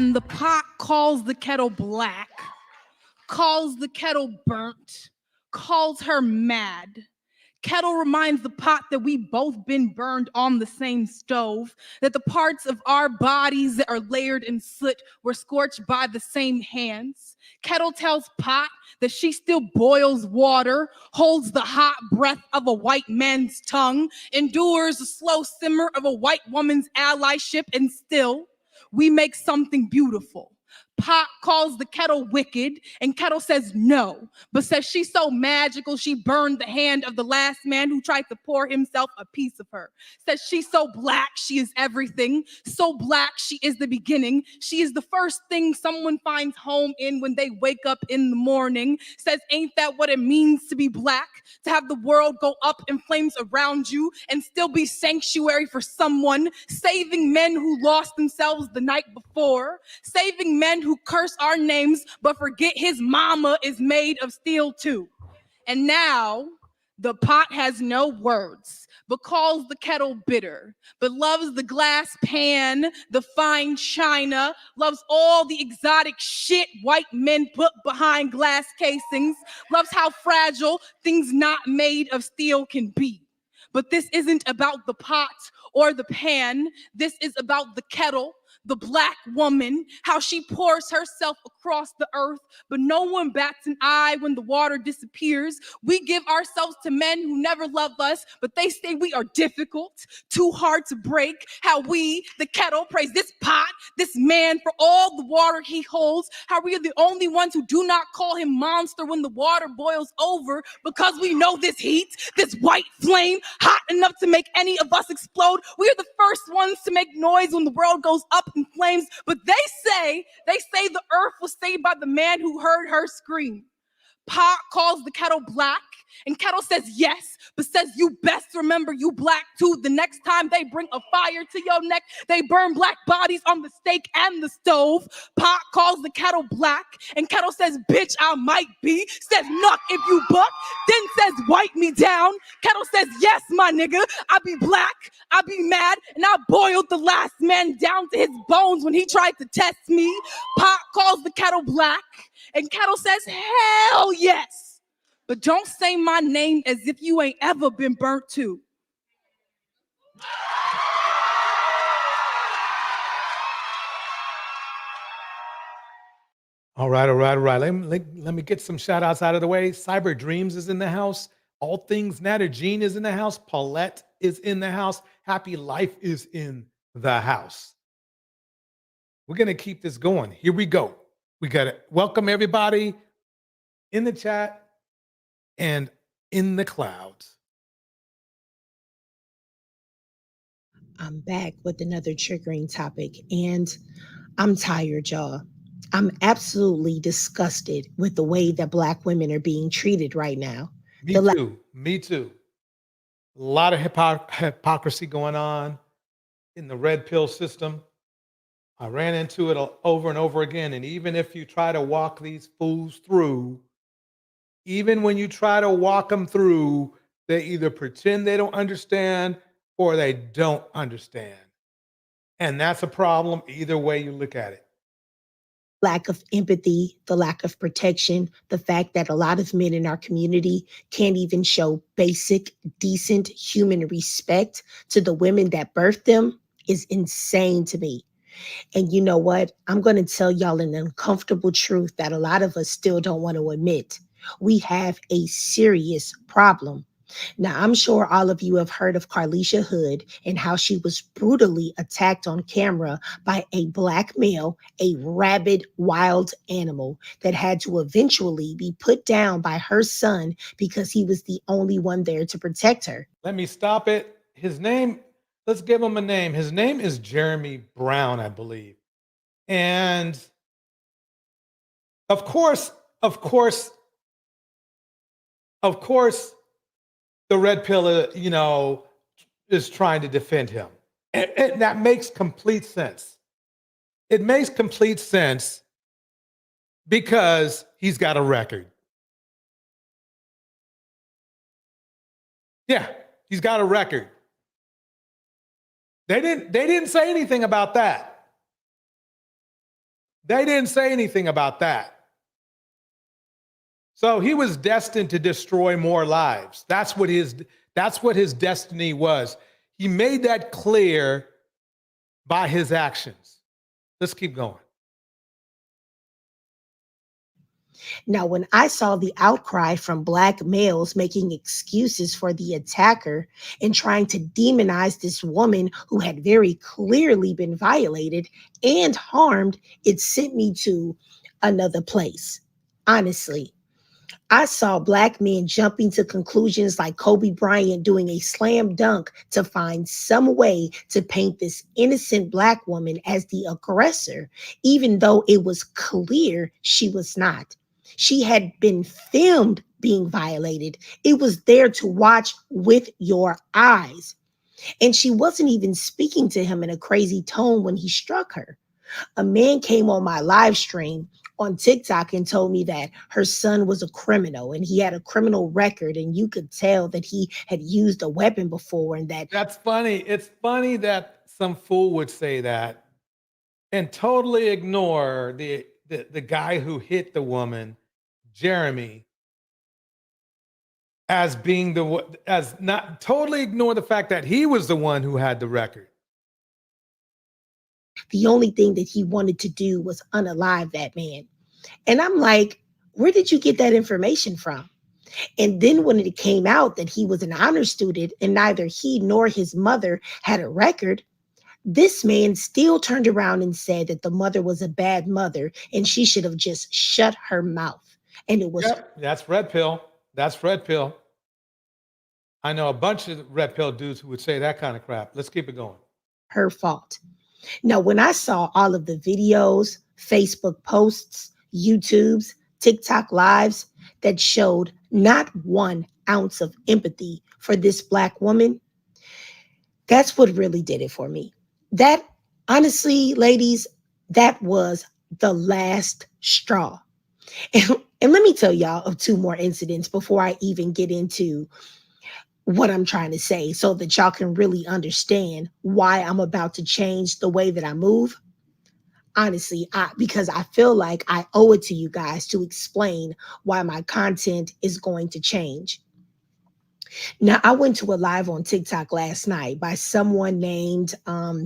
And the pot calls the kettle black, calls the kettle burnt, calls her mad. Kettle reminds the pot that we both been burned on the same stove, that the parts of our bodies that are layered in soot were scorched by the same hands. Kettle tells pot that she still boils water, holds the hot breath of a white man's tongue, endures the slow simmer of a white woman's allyship, and still we make something beautiful. Pot calls the kettle wicked, and Kettle says no, but says she's so magical she burned the hand of the last man who tried to pour himself a piece of her. Says she's so black she is everything, so black she is the beginning. She is the first thing someone finds home in when they wake up in the morning. Says ain't that what it means to be black? To have the world go up in flames around you and still be sanctuary for someone, saving men who lost themselves the night before, saving men who curse our names but forget his mama is made of steel too. And now the pot has no words but calls the kettle bitter, but loves the glass pan, the fine china, loves all the exotic shit white men put behind glass casings, loves how fragile things not made of steel can be. But this isn't about the pot or the pan. This is about the kettle, the black woman, how she pours herself across the earth, but no one bats an eye when the water disappears. We give ourselves to men who never love us, but they say we are difficult, too hard to break. How we, the kettle, praise this pot, this man for all the water he holds. How we are the only ones who do not call him monster when the water boils over, because we know this heat, this white flame, hot enough to make any of us explode. We are the first ones to make noise when the world goes up in flames, but they say the earth was saved by the man who heard her scream. Pot calls the kettle black, and Kettle says yes, but says you best remember you black too. The next time they bring a fire to your neck, they burn black bodies on the stake and the stove. Pot calls the kettle black, and Kettle says, bitch, I might be. Says, nuck if you buck. Then says, wipe me down. Kettle says, yes, my nigga, I be black, I be mad, and I boiled the last man down to his bones when he tried to test me. Pot calls the kettle black, and Kettle says, hell yes. But don't say my name as if you ain't ever been burnt too. All right. Let me get some shout outs out of the way. Cyber Dreams is in the house. All Things Natter Jean is in the house. Paulette is in the house. Happy Life is in the house. We're going to keep this going. Here we go. We got to welcome everybody in the chat and in the clouds. I'm back with another triggering topic, and I'm tired, y'all. I'm absolutely disgusted with the way that Black women are being treated right now. Me too. A lot of hypocrisy going on in the red pill system. I ran into it over and over again. And even if you try to walk these fools through, even when you try to walk them through, they either pretend they don't understand or they don't understand. And that's a problem either way you look at it. Lack of empathy, the lack of protection, the fact that a lot of men in our community can't even show basic, decent human respect to the women that birthed them is insane to me. And you know what? I'm going to tell y'all an uncomfortable truth that a lot of us still don't want to admit. We have a serious problem. Now, I'm sure all of you have heard of Carlisha Hood and how she was brutally attacked on camera by a Black male, a rabid wild animal that had to eventually be put down by her son because he was the only one there to protect her. Let me stop it. His name, let's give him a name. His name is Jeremy Brown, I believe. And of course, the red pill, is trying to defend him. And that makes complete sense. It makes complete sense because he's got a record. Yeah, he's got a record. They didn't say anything about that. They didn't say anything about that. So he was destined to destroy more lives. That's what his destiny was. He made that clear by his actions. Let's keep going. Now, when I saw the outcry from Black males making excuses for the attacker and trying to demonize this woman who had very clearly been violated and harmed, it sent me to another place. Honestly, I saw Black men jumping to conclusions like Kobe Bryant doing a slam dunk to find some way to paint this innocent Black woman as the aggressor, even though it was clear she was not. She had been filmed being violated. It was there to watch with your eyes. And she wasn't even speaking to him in a crazy tone when he struck her. A man came on my live stream on TikTok and told me that her son was a criminal and he had a criminal record, and you could tell that he had used a weapon before, and that— That's funny. It's funny that some fool would say that and totally ignore the guy who hit the woman, Jeremy, as being as not totally ignore the fact that he was the one who had the record. the only thing that he wanted to do was unalive that man. And I'm like, where did you get that information from? And then when it came out that he was an honor student and neither he nor his mother had a record, this man still turned around and said that the mother was a bad mother and she should have just shut her mouth. And it was— Yep, that's red pill. That's red pill. I know a bunch of red pill dudes who would say that kind of crap. Let's keep it going. her fault. Now, when I saw all of the videos, Facebook posts, YouTubes, TikTok lives that showed not 1 ounce of empathy for this Black woman, that's what really did it for me. That, honestly, ladies, that was the last straw. And let me tell y'all of 2 more incidents before I even get into what I'm trying to say, so that y'all can really understand why I'm about to change the way that I move. Honestly, because I feel like I owe it to you guys to explain why my content is going to change. Now, I went to a live on TikTok last night by someone named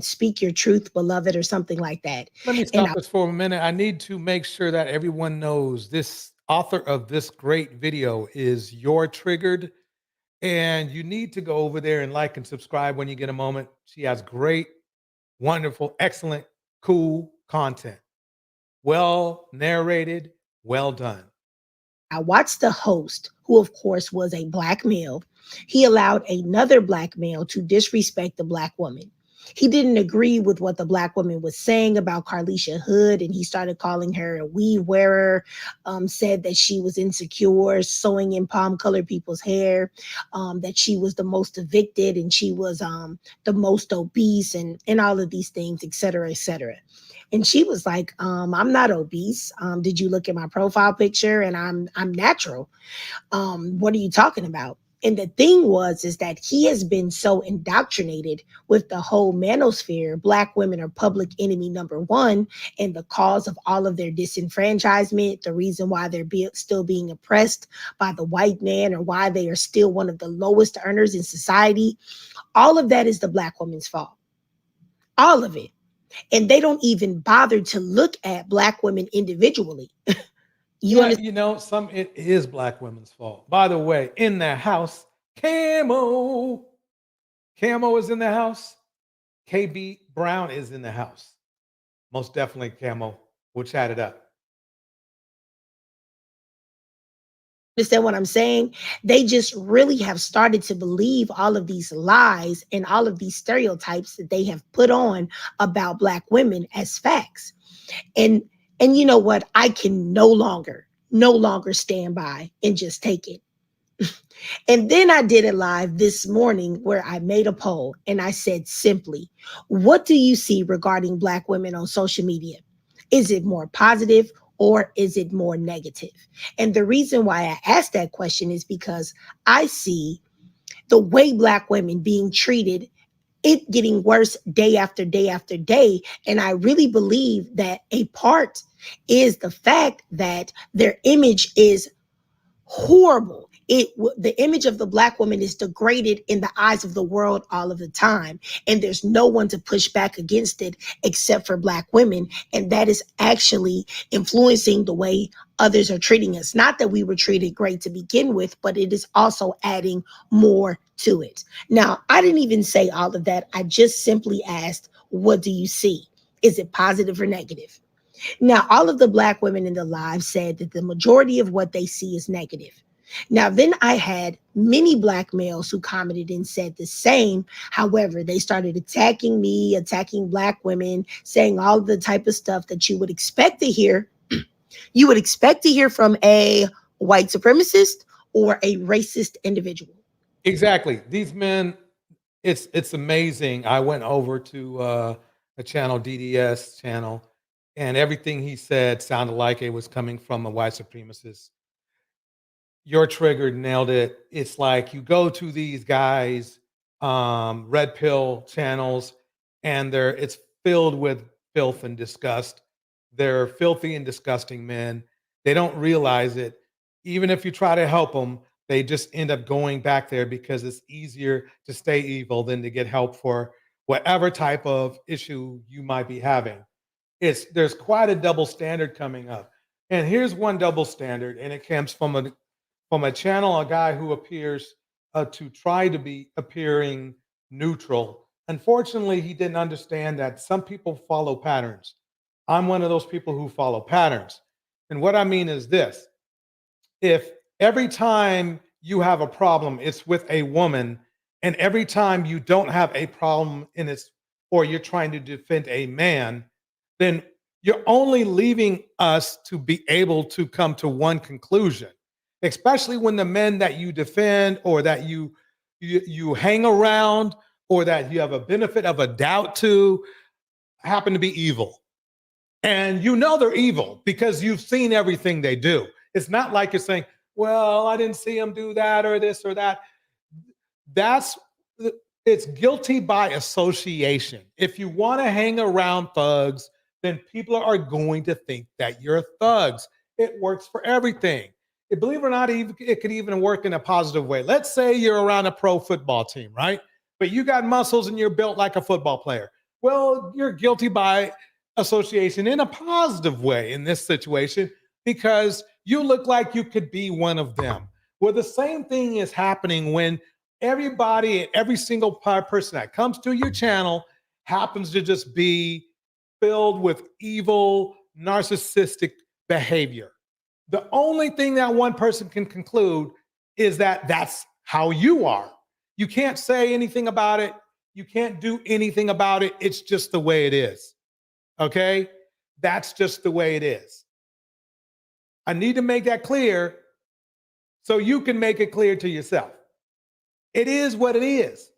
Speak Your Truth, Beloved, or something like that. Let me stop this for a minute. I need to make sure that everyone knows this author of this great video is You're Triggered. And you need to go over there and like and subscribe when you get a moment. She has great, wonderful, excellent, cool content. Well narrated, well done. I watched the host, who of course was a Black male. He allowed another Black male to disrespect the Black woman. He didn't agree with what the Black woman was saying about Carlisha Hood, and he started calling her a weave wearer, said that she was insecure, sewing in palm-colored people's hair, that she was the most evicted, and she was the most obese, and all of these things, et cetera, et cetera. And she was like, I'm not obese. Did you look at my profile picture? And I'm natural. What are you talking about? And the thing is that he has been so indoctrinated with the whole manosphere. Black women are public enemy number 1, and the cause of all of their disenfranchisement, the reason why they're still being oppressed by the white man, or why they are still one of the lowest earners in society. All of that is the Black woman's fault. All of it. And they don't even bother to look at Black women individually. It is Black women's fault. By the way, in the house, Camo is in the house. KB Brown is in the house. Most definitely, Camo. We'll chat it up. Understand what I'm saying? They just really have started to believe all of these lies and all of these stereotypes that they have put on about Black women as facts. And you know what? I can no longer stand by and just take it. And then I did a live this morning where I made a poll and I said simply, what do you see regarding Black women on social media? Is it more positive or is it more negative? And the reason why I asked that question is because I see the way Black women being treated, it getting worse day after day after day. And I really believe that a part is the fact that their image is horrible. The image of the Black woman is degraded in the eyes of the world all of the time, and there's no one to push back against it except for Black women, and that is actually influencing the way others are treating us. Not that we were treated great to begin with, but it is also adding more to it. Now, I didn't even say all of that. I just simply asked, what do you see? Is it positive or negative? Now, all of the Black women in the live said that the majority of what they see is negative. Now, then I had many Black males who commented and said the same. However, they started attacking me, attacking Black women, saying all the type of stuff that you would expect to hear. You would expect to hear from a white supremacist or a racist individual. Exactly. These men, it's amazing. I went over to a channel, DDS channel, and everything he said sounded like it was coming from a white supremacist. Your trigger nailed it. It's like you go to these guys, red pill channels, and it's filled with filth and disgust. They're filthy and disgusting men. They don't realize it. Even if you try to help them, they just end up going back there because it's easier to stay evil than to get help for whatever type of issue you might be having. There's quite a double standard coming up. And here's one double standard, and it comes from a channel, a guy who appears to try to be appearing neutral. Unfortunately, he didn't understand that some people follow patterns. I'm one of those people who follow patterns. And what I mean is this: if every time you have a problem, it's with a woman, and every time you don't have a problem or you're trying to defend a man, then you're only leaving us to be able to come to one conclusion, especially when the men that you defend or that you hang around or that you have a benefit of a doubt to happen to be evil. And you know they're evil because you've seen everything they do. It's not like you're saying, well, I didn't see him do that or this or that. It's guilty by association. If you want to hang around thugs, then people are going to think that you're thugs. It works for everything. Believe it or not, it could even work in a positive way. Let's say you're around a pro football team, right? But you got muscles and you're built like a football player. Well, you're guilty by association in a positive way in this situation because you look like you could be one of them. Well, the same thing is happening when everybody, every single person that comes to your channel happens to just be filled with evil, narcissistic behavior. The only thing that one person can conclude is that that's how you are. You can't say anything about it. You can't do anything about it. It's just the way it is. Okay? That's just the way it is. I need to make that clear so you can make it clear to yourself. It is what it is.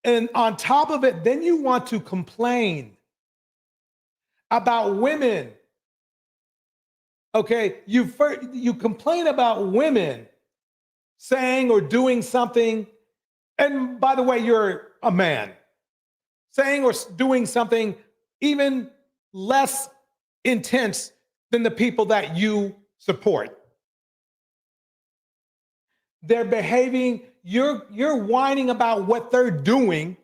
And on top of it, then you want to complain about women. Okay, you complain about women saying or doing something, and by the way, you're a man, saying or doing something even less intense than the people that you support. They're behaving, you're whining about what they're doing,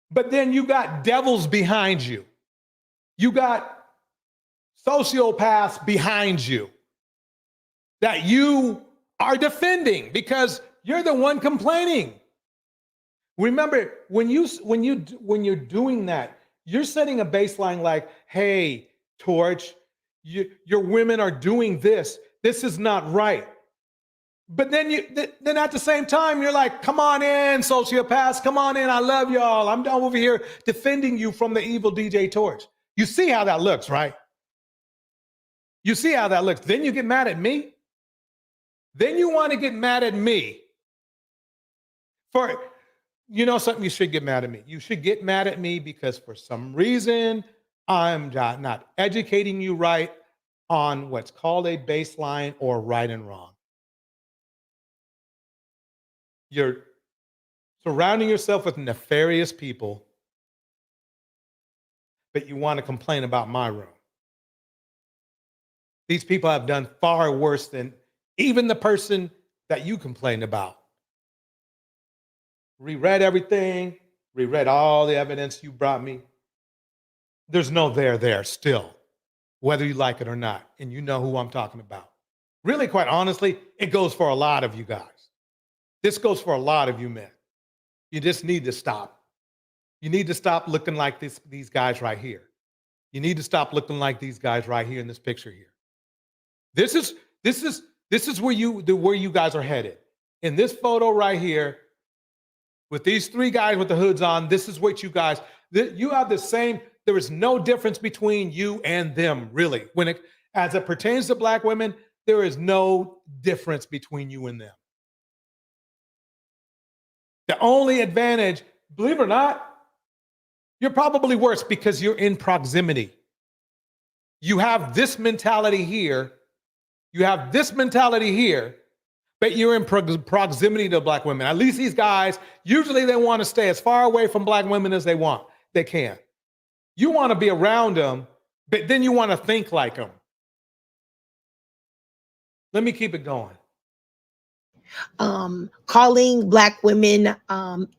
but then you got devils behind you. You got sociopaths behind you that you are defending because you're the one complaining. Remember, when you're doing that, you're setting a baseline like, hey, Torch, your women are doing this. This is not right. But then at the same time, you're like, come on in, sociopaths, come on in. I love y'all. I'm over here defending you from the evil DJ Torch. You see how that looks, right? You see how that looks. Then you get mad at me. Then you want to get mad at me for, you know something, you should get mad at me. You should get mad at me because for some reason, I'm not educating you right on what's called a baseline or right and wrong. You're surrounding yourself with nefarious people, but you want to complain about my room. These people have done far worse than even the person that you complained about. Reread everything, reread all the evidence you brought me. There's no there still, whether you like it or not. And you know who I'm talking about. Really, quite honestly, it goes for a lot of you guys. This goes for a lot of you men. You just need to stop. You need to stop looking like these guys right here. You need to stop looking like these guys right here in this picture here. This is where you guys are headed. In this photo right here, with these three guys with the hoods on, this is what you guys, you have the same, there is no difference between you and them, really. As it pertains to Black women, there is no difference between you and them. The only advantage, believe it or not, you're probably worse because you're in proximity. You have this mentality here. You have this mentality here, but you're in proximity to Black women. At least these guys, usually they want to stay as far away from Black women as they can. You want to be around them, but then you want to think like them. Let me keep it going. Calling Black women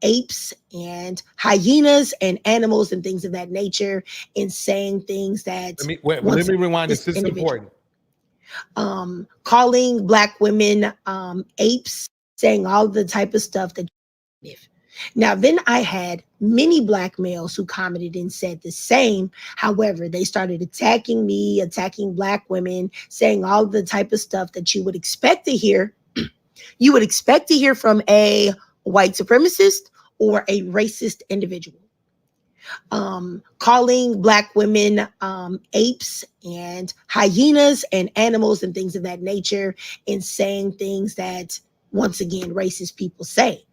apes and hyenas and animals and things of that nature, and saying things that let me rewind this. This is important. Calling Black women apes, saying all the type of stuff that. Now, then I had many Black males who commented and said the same. However, they started attacking me, attacking Black women, saying all the type of stuff that you would expect to hear. You would expect to hear from a white supremacist or a racist individual. Calling Black women apes and hyenas and animals and things of that nature, and saying things that, once again, racist people say.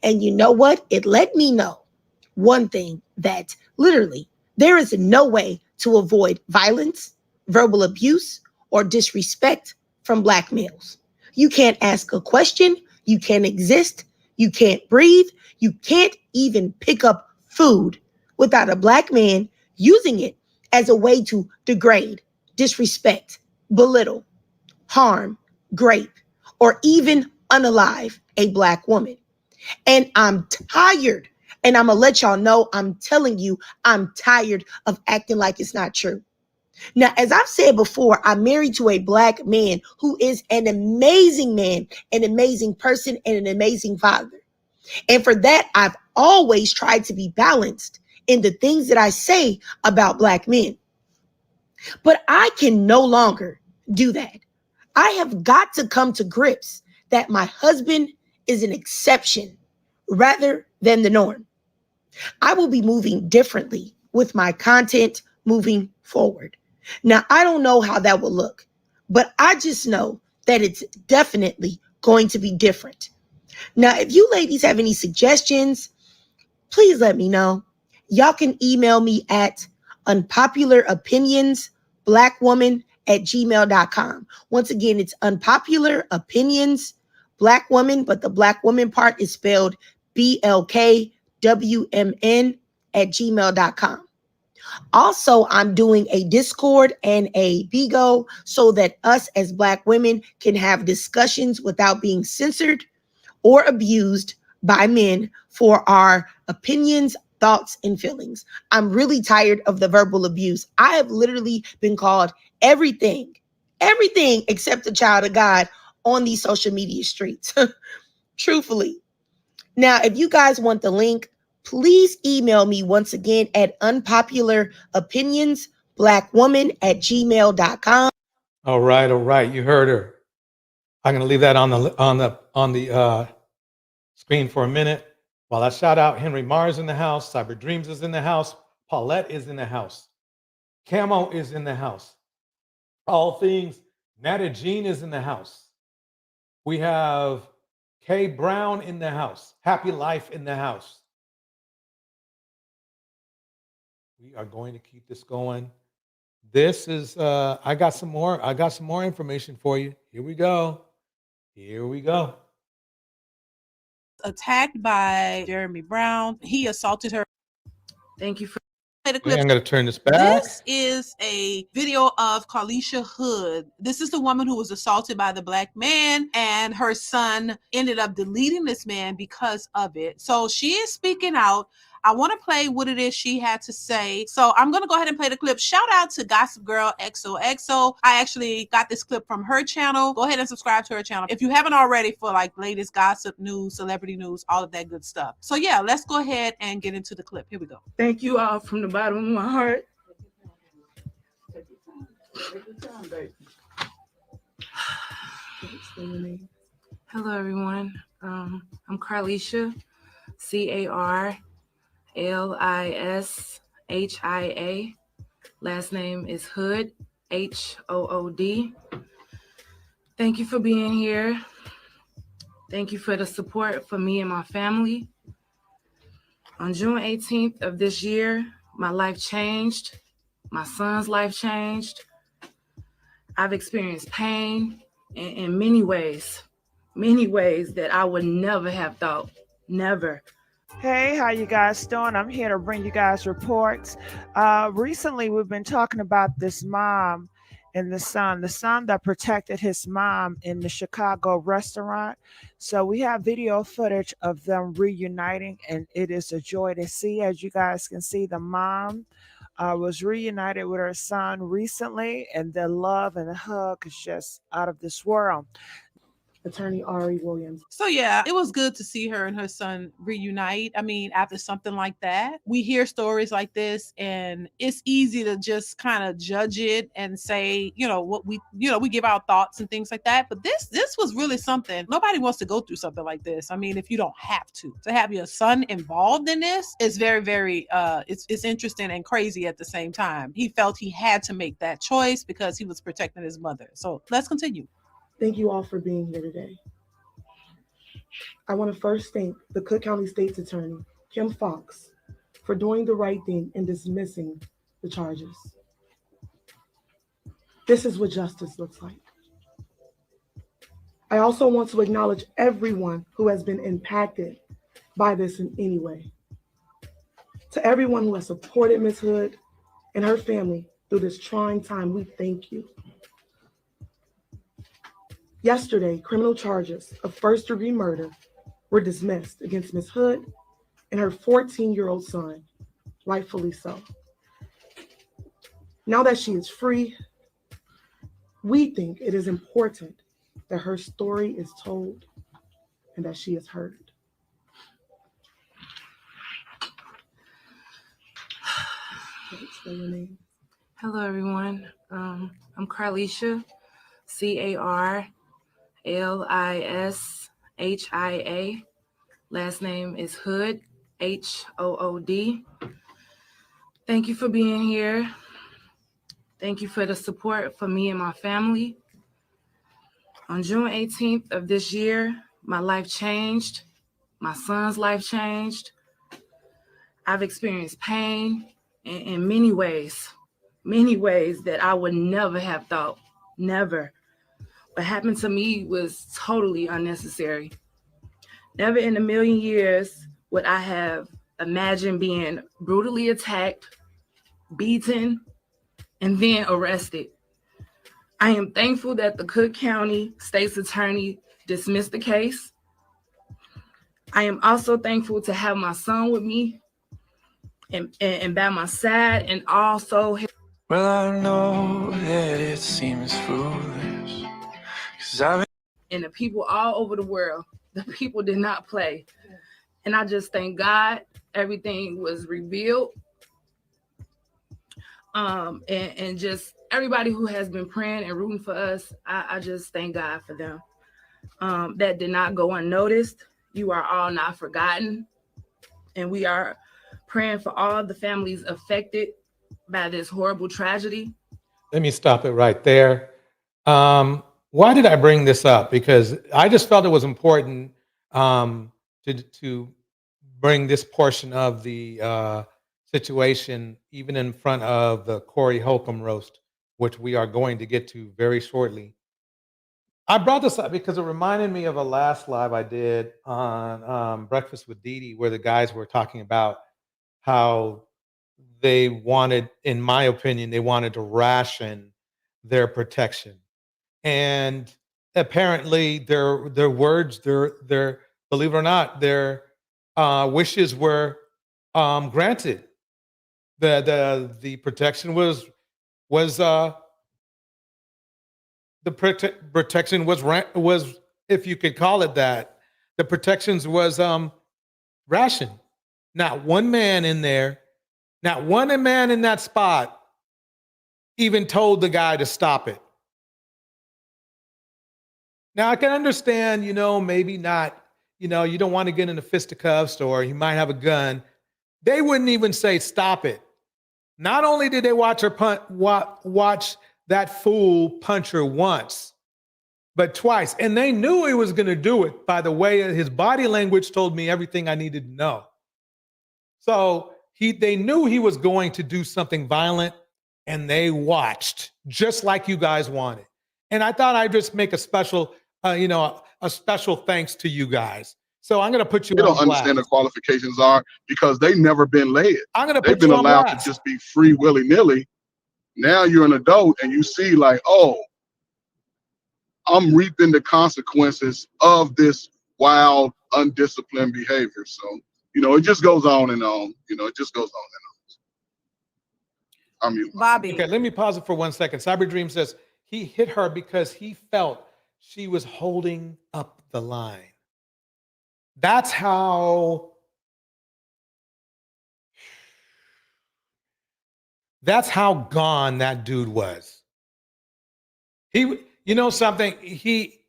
And you know what? It let me know one thing, that literally there is no way to avoid violence, verbal abuse, or disrespect from Black males. You can't ask a question. You can't exist. You can't breathe. You can't even pick up food without a Black man using it as a way to degrade, disrespect, belittle, harm, grape, or even unalive a Black woman. And I'm tired. And I'm going to let y'all know, I'm telling you, I'm tired of acting like it's not true. Now, as I've said before, I'm married to a Black man who is an amazing man, an amazing person, and an amazing father. And for that, I've always tried to be balanced in the things that I say about Black men. But I can no longer do that. I have got to come to grips that my husband is an exception rather than the norm. I will be moving differently with my content moving forward. Now, I don't know how that will look, but I just know that it's definitely going to be different. Now, if you ladies have any suggestions, please let me know. Y'all can email me at unpopularopinionsblackwoman@gmail.com. Once again, it's unpopularopinionsblackwoman, but the Black woman part is spelled BLKWMN@gmail.com. Also, I'm doing a Discord and a Bigo so that us as Black women can have discussions without being censored or abused by men for our opinions, thoughts, and feelings. I'm really tired of the verbal abuse. I have literally been called everything except a child of God on these social media streets. Truthfully. Now, if you guys want the link, please email me once again at unpopularopinionsblackwoman@gmail.com. All right. You heard her. I'm going to leave that on the screen for a minute while I shout out Henry Mars in the house. Cyber Dreams is in the house. Paulette is in the house. Camo is in the house. All Things Nata Jean is in the house. We have Kay Brown in the house. Happy Life in the house. We are going to keep this going. This is I got some more information for you. Here we go. Attacked by Jeremy Brown. He assaulted her. Thank you for the Okay, clip. I'm going to turn this back. This is a video of Carlisha Hood. This is the woman who was assaulted by the black man, and her son ended up deleting this man because of it. So she is speaking out. I want to play what it is she had to say. So I'm going to go ahead and play the clip. Shout out to Gossip Girl XOXO. I actually got this clip from her channel. Go ahead and subscribe to her channel if you haven't already, for like latest gossip news, celebrity news, all of that good stuff. So yeah, let's go ahead and get into the clip. Here we go. Thank you all from the bottom of my heart. Hello, everyone. I'm Carlisha, Carlishia. Last name is Hood, HOOD. Thank you for being here. Thank you for the support for me and my family. On June 18th of this year, my life changed. My son's life changed. I've experienced pain in many ways that I would never have thought, never. Hey, how you guys doing? I'm here to bring you guys reports. Recently, we've been talking about this mom and the son that protected his mom in the Chicago restaurant. So we have video footage of them reuniting, and it is a joy to see. As you guys can see, the mom was reunited with her son recently, and their love and hug is just out of this world. Attorney Ari Williams. So yeah, it was good to see her and her son reunite. I mean, after something like that, we hear stories like this, and it's easy to just kind of judge it and say, what we give our thoughts and things like that. But this was really something. Nobody wants to go through something like this. I mean, if you don't have to have your son involved in this, is very, very it's interesting and crazy at the same time. He felt he had to make that choice because he was protecting his mother. So let's continue. Thank you all for being here today. I want to first thank the Cook County State's Attorney, Kim Fox, for doing the right thing and dismissing the charges. This is what justice looks like. I also want to acknowledge everyone who has been impacted by this in any way. To everyone who has supported Ms. Hood and her family through this trying time, we thank you. Yesterday, criminal charges of first-degree murder were dismissed against Ms. Hood and her 14-year-old son, rightfully so. Now that she is free, we think it is important that her story is told and that she is heard. Hello, everyone. I'm Carlisha, Carlishia. Last name is Hood, HOOD. Thank you for being here. Thank you for the support for me and my family. On June 18th of this year, my life changed. My son's life changed. I've experienced pain in many ways that I would never have thought, never. What happened to me was totally unnecessary. Never in a million years would I have imagined being brutally attacked, beaten, and then arrested. I am thankful that the Cook County State's Attorney dismissed the case. I am also thankful to have my son with me and by my side, and also. Well, I know that it seems foolish, 'cause and the people all over the world, the people did not play. And I just thank God everything was revealed. And just everybody who has been praying and rooting for us, I just thank God for them. That did not go unnoticed. You are all not forgotten. And we are praying for all the families affected by this horrible tragedy. Let me stop it right there. Why did I bring this up? Because I just felt it was important to bring this portion of the situation even in front of the Corey Holcome roast, which we are going to get to very shortly. I brought this up because it reminded me of a last live I did on Breakfast with DeeDee, where the guys were talking about how they wanted, in my opinion, they wanted to ration their protection. And apparently their words, their believe it or not, their wishes were granted. The protection was protection was, if you could call it that, the protections was rationed. Not one man in there, not one man in that spot even told the guy to stop it. Now I can understand, maybe not, you don't want to get into fisticuffs or he might have a gun. They wouldn't even say stop it. Not only did they watch that fool punch her once, but twice. And they knew he was going to do it by the way his body language told me everything I needed to know. So they knew he was going to do something violent, and they watched just like you guys wanted. And I thought I'd just make a special, a special thanks to you guys. So I'm going to put you on blast. They don't understand the qualifications are because they've never been led. They've been allowed to just be free willy-nilly. Now you're an adult and you see like, oh, I'm reaping the consequences of this wild, undisciplined behavior. So, it just goes on and on. It just goes on and on. I'm you, Bobby. Okay, let me pause it for 1 second. Cyber Dream says he hit her because he felt she was holding up the line. That's how gone that dude was. Something, he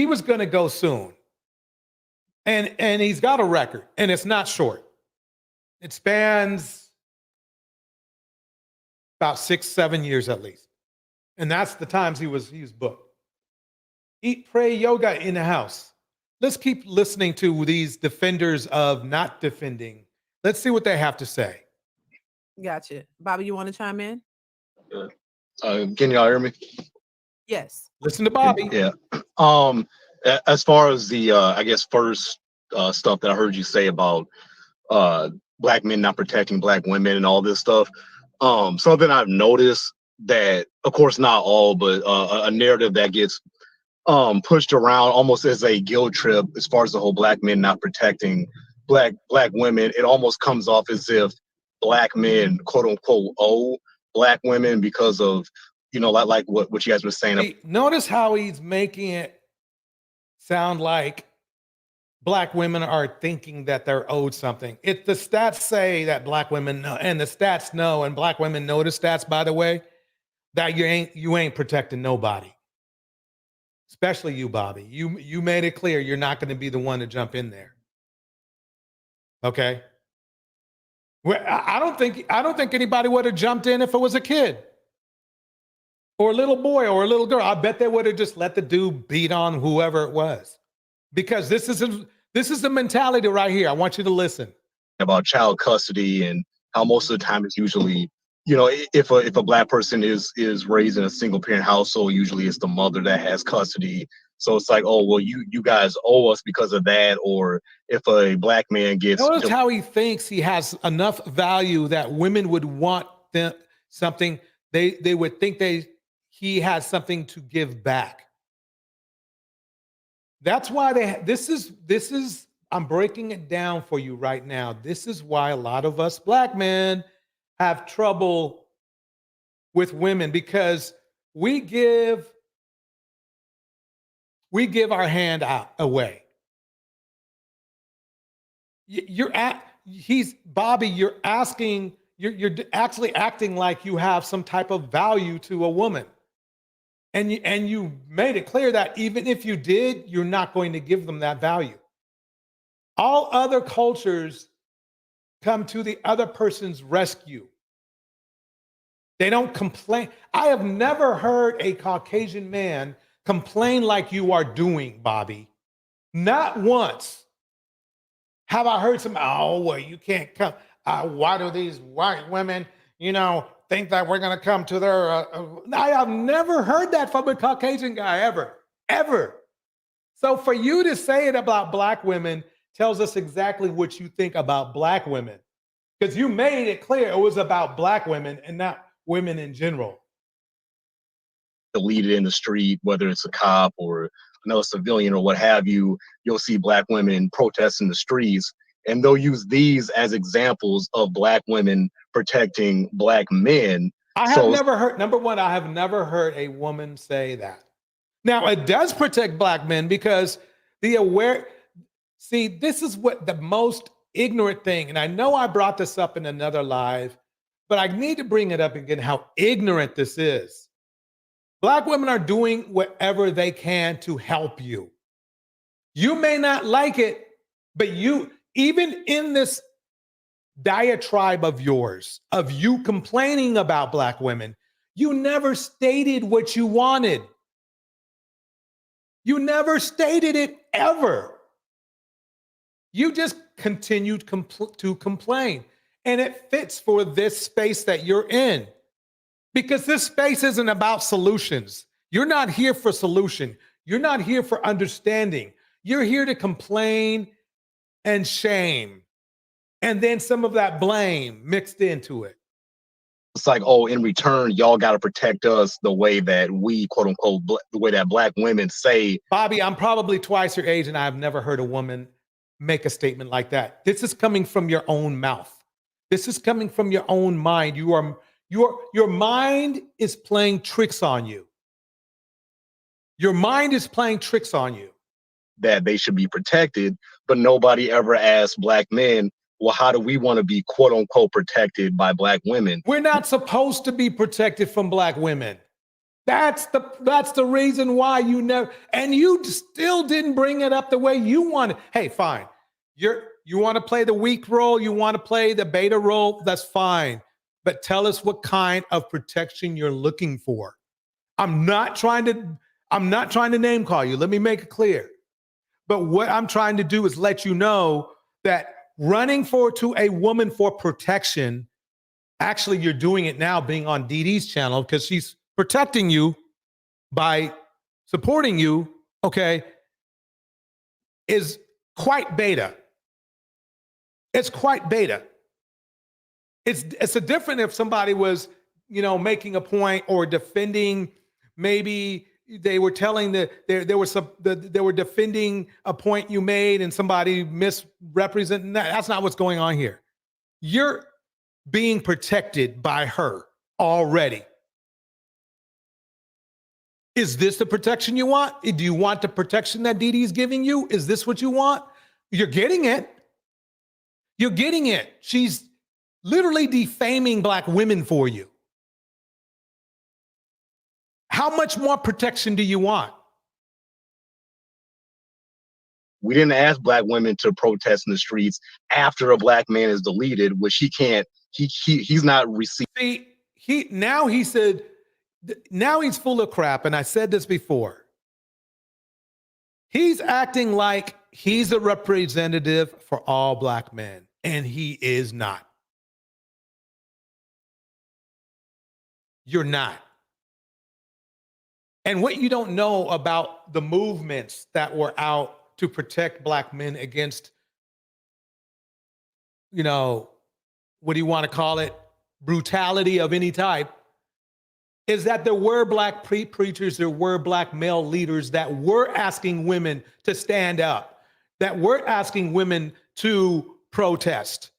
was going to go soon. And he's got a record, and it's not short. It spans about 6-7 years at least. And that's the times he was booked. Eat, pray, yoga in the house. Let's keep listening to these defenders of not defending. Let's see what they have to say. Gotcha. Bobby, you want to chime in? Can y'all hear me? Yes. Listen to Bobby. Yeah. As far as the, I guess, first stuff that I heard you say about black men not protecting black women and all this stuff, something I've noticed that, of course, not all, but a narrative that gets pushed around almost as a guilt trip as far as the whole black men not protecting black women. It almost comes off as if black men, quote unquote, owe black women because of, like what you guys were saying. Notice how he's making it sound like black women are thinking that they're owed something. If the stats say that black women know, and the stats know, and black women know the stats, by the way, that you ain't protecting nobody. Especially you, Bobby. You made it clear you're not going to be the one to jump in there. Okay? Well, I don't think anybody would have jumped in if it was a kid or a little boy or a little girl. I bet they would have just let the dude beat on whoever it was. Because this is the mentality right here. I want you to listen. About child custody and how most of the time it's usually, if a black person is raised in a single parent household, usually it's the mother that has custody. So it's like, oh, well, you guys owe us because of that. Or if a black man gets... Notice how he thinks he has enough value that women would want something. They would think he has something to give back. That's why this is, I'm breaking it down for you right now. This is why a lot of us black men have trouble with women, because we give our hand away. Bobby, you're actually acting like you have some type of value to a woman. And you made it clear that even if you did, you're not going to give them that value. All other cultures come to the other person's rescue. They don't complain. I have never heard a Caucasian man complain like you are doing, Bobby. Not once have I heard oh, well, you can't come. Why do these white women, think that we're going to come to their... I have never heard that from a Caucasian guy, ever. So for you to say it about black women tells us exactly what you think about black women. Because you made it clear it was about black women and not women in general. Deleted in the street, whether it's a cop or another civilian or what have you, you'll see black women protest in the streets. And they'll use these as examples of black women protecting black men. I have never heard, number one, I have never heard a woman say that. Now, it does protect black men because see, this is what the most ignorant thing, and I know I brought this up in another live, but I need to bring it up again, how ignorant this is. Black women are doing whatever they can to help you. You may not like it, but you, even in this diatribe of yours, of you complaining about black women, you never stated what you wanted. You never stated it ever. You just continued to complain. And it fits for this space that you're in. Because this space isn't about solutions. You're not here for solution. You're not here for understanding. You're here to complain and shame. And then some of that blame mixed into it. It's like, oh, in return, y'all got to protect us the way that we, quote unquote, the way that black women say. Bobby, I'm probably twice your age and I've never heard a woman make a statement like that. This is coming from your own mouth. This is coming from your own mind. Your mind is playing tricks on you. Your mind is playing tricks on you. That they should be protected, but nobody ever asked black men, well, how do we want to be, quote unquote, protected by black women? We're not supposed to be protected from black women. That's the reason why you never, and you still didn't bring it up the way you wanted. Hey, fine. You want to play the weak role, you want to play the beta role, that's fine. But tell us what kind of protection you're looking for. I'm not trying to name call you. Let me make it clear. But what I'm trying to do is let you know that running to a woman for protection, actually you're doing it now being on DeeDee's channel because she's protecting you by supporting you, okay, is quite beta. It's quite beta. It's a different if somebody was, making a point or defending, maybe they were telling they were defending a point you made and somebody misrepresenting that. That's not what's going on here. You're being protected by her already. Is this the protection you want? Do you want the protection that DeeDee's giving you? Is this what you want? You're getting it. You're getting it. She's literally defaming black women for you. How much more protection do you want? We didn't ask black women to protest in the streets after a black man is deleted, which he's not receiving. See, now he's full of crap. And I said this before. He's acting like he's a representative for all black men, and he is not. You're not. And what you don't know about the movements that were out to protect black men against, what do you want to call it? Brutality of any type, is that there were black preachers, there were black male leaders that were asking women to stand up, that were asking women to protest.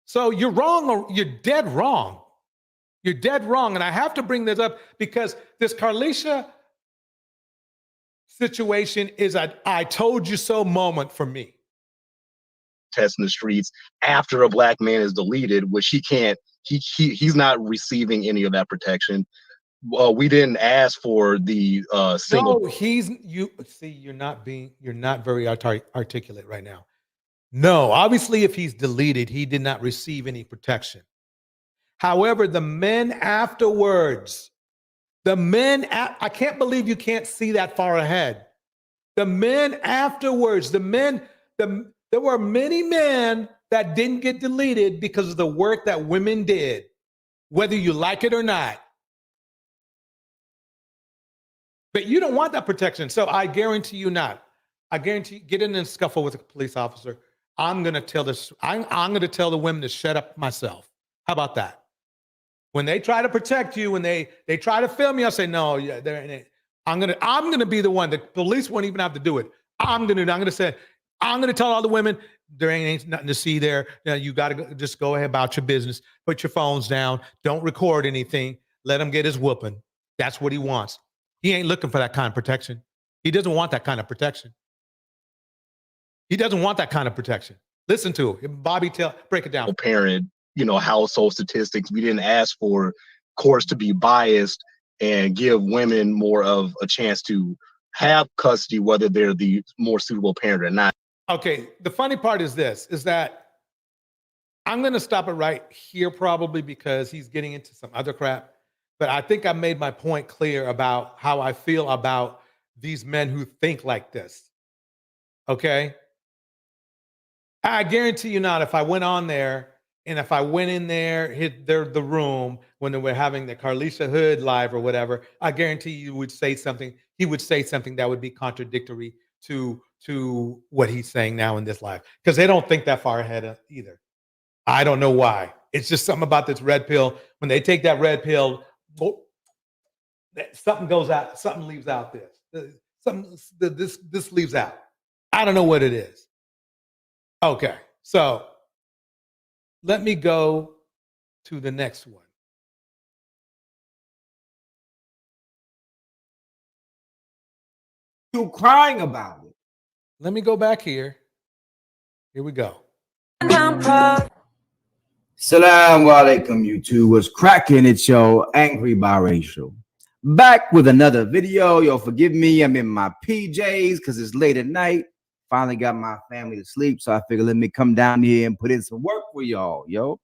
So you're wrong, or you're dead wrong. You're dead wrong. And I have to bring this up because this Carlisha situation is a I told you so moment for me. Test in the streets after a black man is deleted, which he's not receiving any of that protection. We didn't ask for the single. No, you're not very articulate right now. No, obviously if he's deleted, he did not receive any protection. However, the men afterwards, I can't believe you can't see that far ahead. The men afterwards, there were many men that didn't get deleted because of the work that women did, whether you like it or not. But you don't want that protection. So I guarantee you not. I guarantee you, get in a scuffle with a police officer. I'm going to tell this. I'm going to tell the women to shut up myself. How about that? When they try to protect you, when they try to film you, I say, no, yeah, I'm going to be the one. The police won't even have to do it. I'm going to tell all the women, there ain't nothing to see there. You got to just go ahead about your business. Put your phones down. Don't record anything. Let him get his whooping. That's what he wants. He ain't looking for that kind of protection. He doesn't want that kind of protection. He doesn't want that kind of protection. Listen to him. Bobby, break it down. Parent, household statistics. We didn't ask for courts to be biased and give women more of a chance to have custody, whether they're the more suitable parent or not. Okay, the funny part is this, is that I'm going to stop it right here probably because he's getting into some other crap. But I think I made my point clear about how I feel about these men who think like this. Okay? I guarantee you not, if I went on there and if I went in there, hit the room when they were having the Carlisha Hood live or whatever, I guarantee you would say something. He would say something that would be contradictory to what he's saying now in this live. Because they don't think that far ahead either. I don't know why. It's just something about this red pill. When they take that red pill, something goes out, something leaves out this leaves out. I don't know what it is. Okay, so let me go to the next one. Still crying about it. Let me go back here. Here we go. Salaam alaikum, YouTube. What's cracking? It's your angry biracial. Back with another video. Yo, forgive me. I'm in my PJs because it's late at night. Finally got my family to sleep, so I figured let me come down here and put in some work for y'all, yo.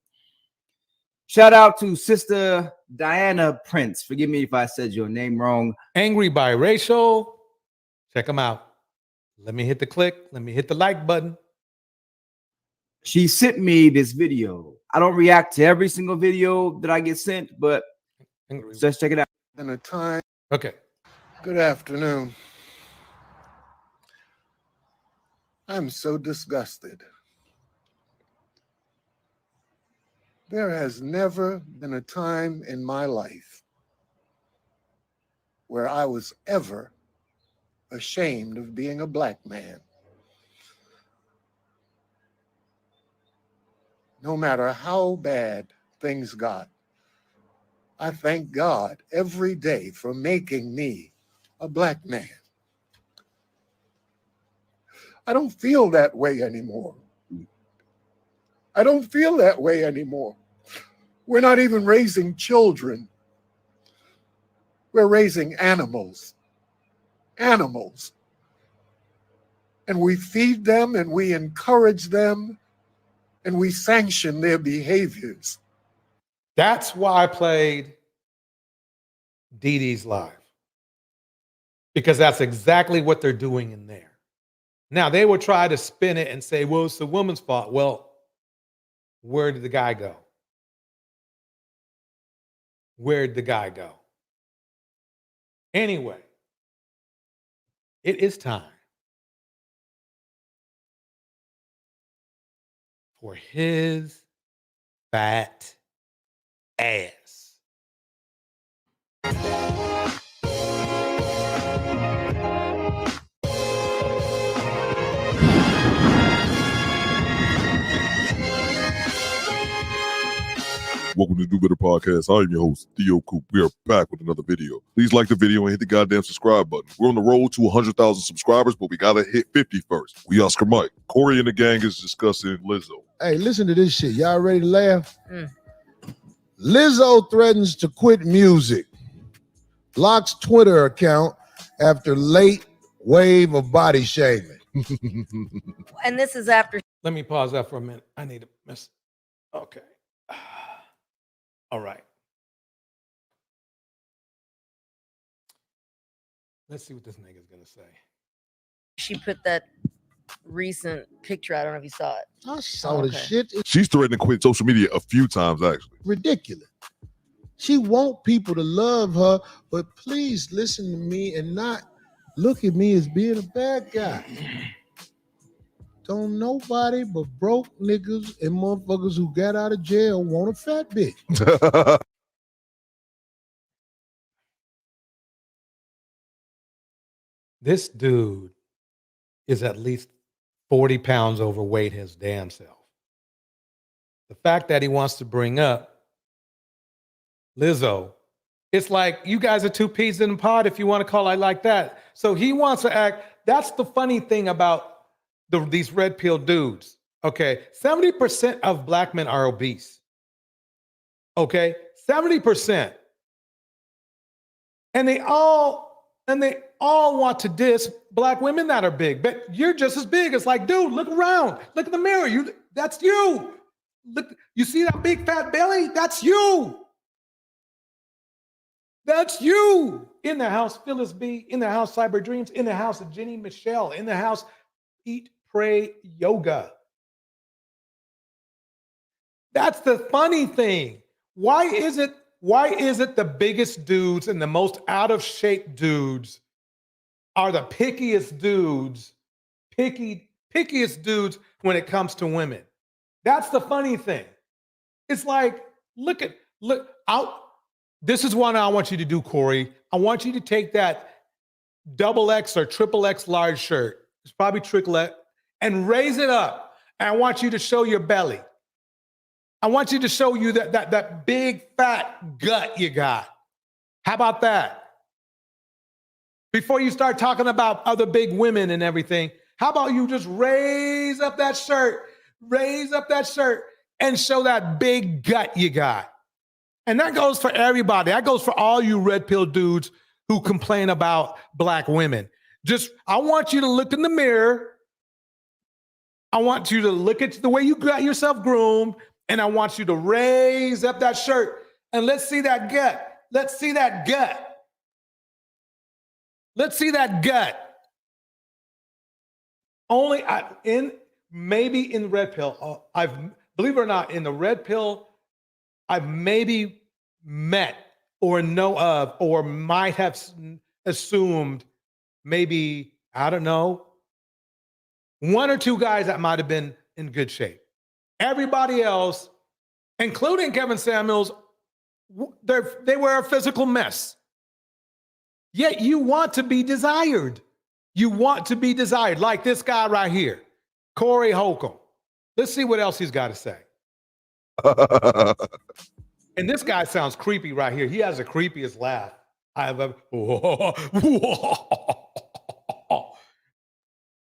Shout out to Sister Diana Prince. Forgive me if I said your name wrong. Angry biracial. Check them out. Let me hit the click. Let me hit the like button. She sent me this video. I don't react to every single video that I get sent, but let's check it out. In a time. Okay. Good afternoon. I'm so disgusted. There has never been a time in my life where I was ever ashamed of being a black man. No matter how bad things got, I thank God every day for making me a black man. I don't feel that way anymore. I don't feel that way anymore. We're not even raising children. We're raising animals. Animals. And we feed them and we encourage them and we sanction their behaviors. That's why I played DeeDee's live. Because that's exactly what they're doing in there. Now, they will try to spin it and say, well, it's the woman's fault. Well, where did the guy go? Where did the guy go? Anyway, it is time for his fat ass. Welcome to Do Better Podcast. I am your host, Theo Coop. We are back with another video. Please like the video and hit the goddamn subscribe button. We're on the road to 100,000 subscribers, but we gotta hit 50 first. We Oscar Mike. Corey and the gang is discussing Lizzo. Hey, listen to this shit. Y'all ready to laugh? Lizzo threatens to quit music. Locks Twitter account after late wave of body shaming. And this is after. Let me pause that for a minute. I need to miss. Okay. All right. Let's see what this nigga's gonna say. She put that recent picture. I don't know if you saw it. I saw the shit. It's She's threatened to quit social media a few times, actually. ridiculous. She want people to love her, but please listen to me and not look at me as being a bad guy. Don't nobody but broke niggas and motherfuckers who got out of jail want a fat bitch. This dude is at least 40 pounds overweight his damn self. The fact that he wants to bring up Lizzo, it's like you guys are two peas in a pod if you want to call it like that. So he wants to act. That's the funny thing about these red pill dudes. Okay, 70% of black men are obese. Okay, 70%. And they all want to diss black women that are big, but you're just as big. It's like, dude, look around, look in the mirror. That's you. Look, you see that big fat belly? That's you. That's you. In the house, Phyllis B. In the house, Cyber Dreams. In the house, Jenny Michelle. In the house, Eat, Pray, Yoga. That's the funny thing. Why is it the biggest dudes and the most out of shape dudes are the pickiest dudes, pickiest dudes when it comes to women? That's the funny thing. It's like, look out. This is what I want you to do, Corey. I want you to take that XXL or XXX large shirt. It's probably XXL, and raise it up. And I want you to show your belly. I want you to show you that big fat gut you got. How about that? Before you start talking about other big women and everything, how about you just raise up that shirt and show that big gut you got? And that goes for everybody. That goes for all you red pill dudes who complain about black women. I want you to look in the mirror. I want you to look at the way you got yourself groomed, and I want you to raise up that shirt and let's see that gut. Let's see that gut. Let's see that gut. Maybe in red pill, believe it or not, in the red pill, I've maybe met or know of or might have assumed maybe, I don't know, one or two guys that might have been in good shape. Everybody else, including Kevin Samuels, they were a physical mess. Yet you want to be desired. You want to be desired, like this guy right here, Corey Holcome. Let's see what else he's got to say. And this guy sounds creepy right here. He has the creepiest laugh I have ever.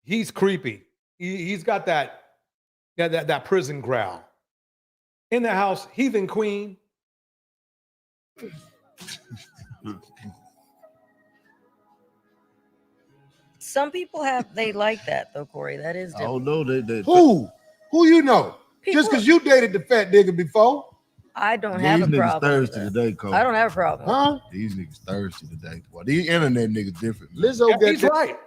He's creepy. He's got that prison growl. In the house, Heathen Queen. Some people they like that though, Corey. That is different. Oh no, they who you know? Just because you dated the fat nigga before. I don't have a problem. These niggas thirsty today, Cole. I don't have a problem. Huh? These niggas thirsty today. Well, these internet niggas different. Lizzo Yeah, he's right.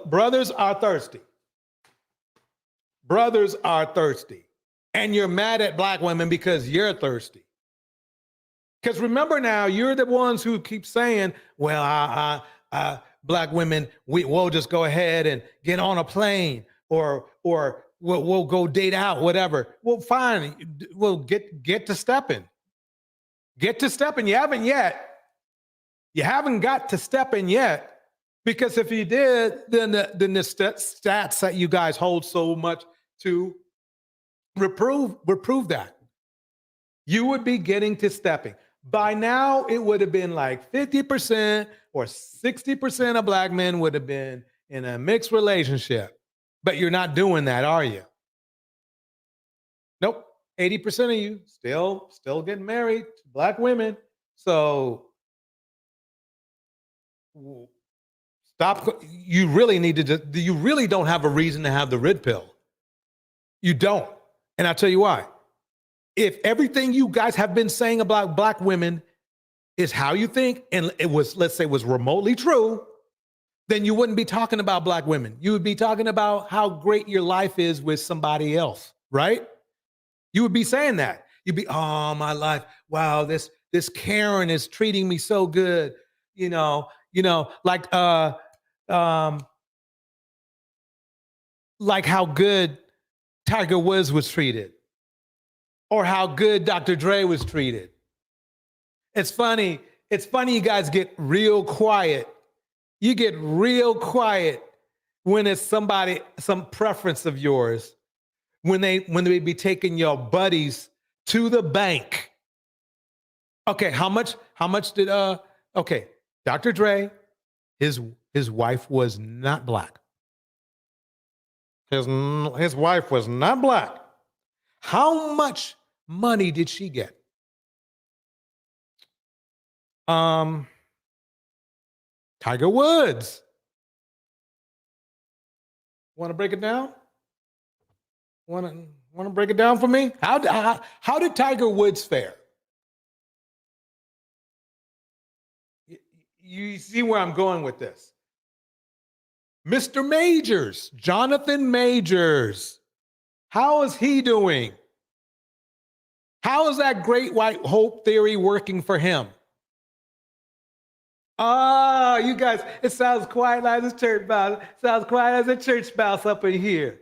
Brothers are thirsty. Brothers are thirsty. And you're mad at black women because you're thirsty. Because remember now, you're the ones who keep saying, well, black women, we'll just go ahead and get on a plane or we'll go date out, whatever. Well, fine. We'll get to stepping. Get to stepping. You haven't yet. You haven't got to stepping yet. Because if you did, then the stats that you guys hold so much to reprove that. You would be getting to stepping. By now, it would have been like 50% or 60% of black men would have been in a mixed relationship. But you're not doing that, are you? Nope. 80% of you still getting married to black women. So stop. You really don't have a reason to have the red pill. You don't. And I'll tell you why. If everything you guys have been saying about black women is how you think, and it was, let's say, was remotely true, then you wouldn't be talking about black women. You would be talking about how great your life is with somebody else, right? You would be saying that. You'd be, oh, my life. Wow, this Karen is treating me so good. You know, like how good Tiger Woods was treated, or how good Dr. Dre was treated. It's funny you guys get real quiet. You get real quiet when it's some preference of yours, when they be taking your buddies to the bank. Okay, how much did okay, Dr. Dre, his wife was not black. His wife was not black. How much money did she get? Tiger Woods. Want to break it down? Want to break it down for me? How did Tiger Woods fare? You see where I'm going with this. Mr. Majors, Jonathan Majors. How is he doing? How is that great white hope theory working for him? Oh, you guys, it sounds quiet like a church mouse. It sounds quiet as a church mouse up in here.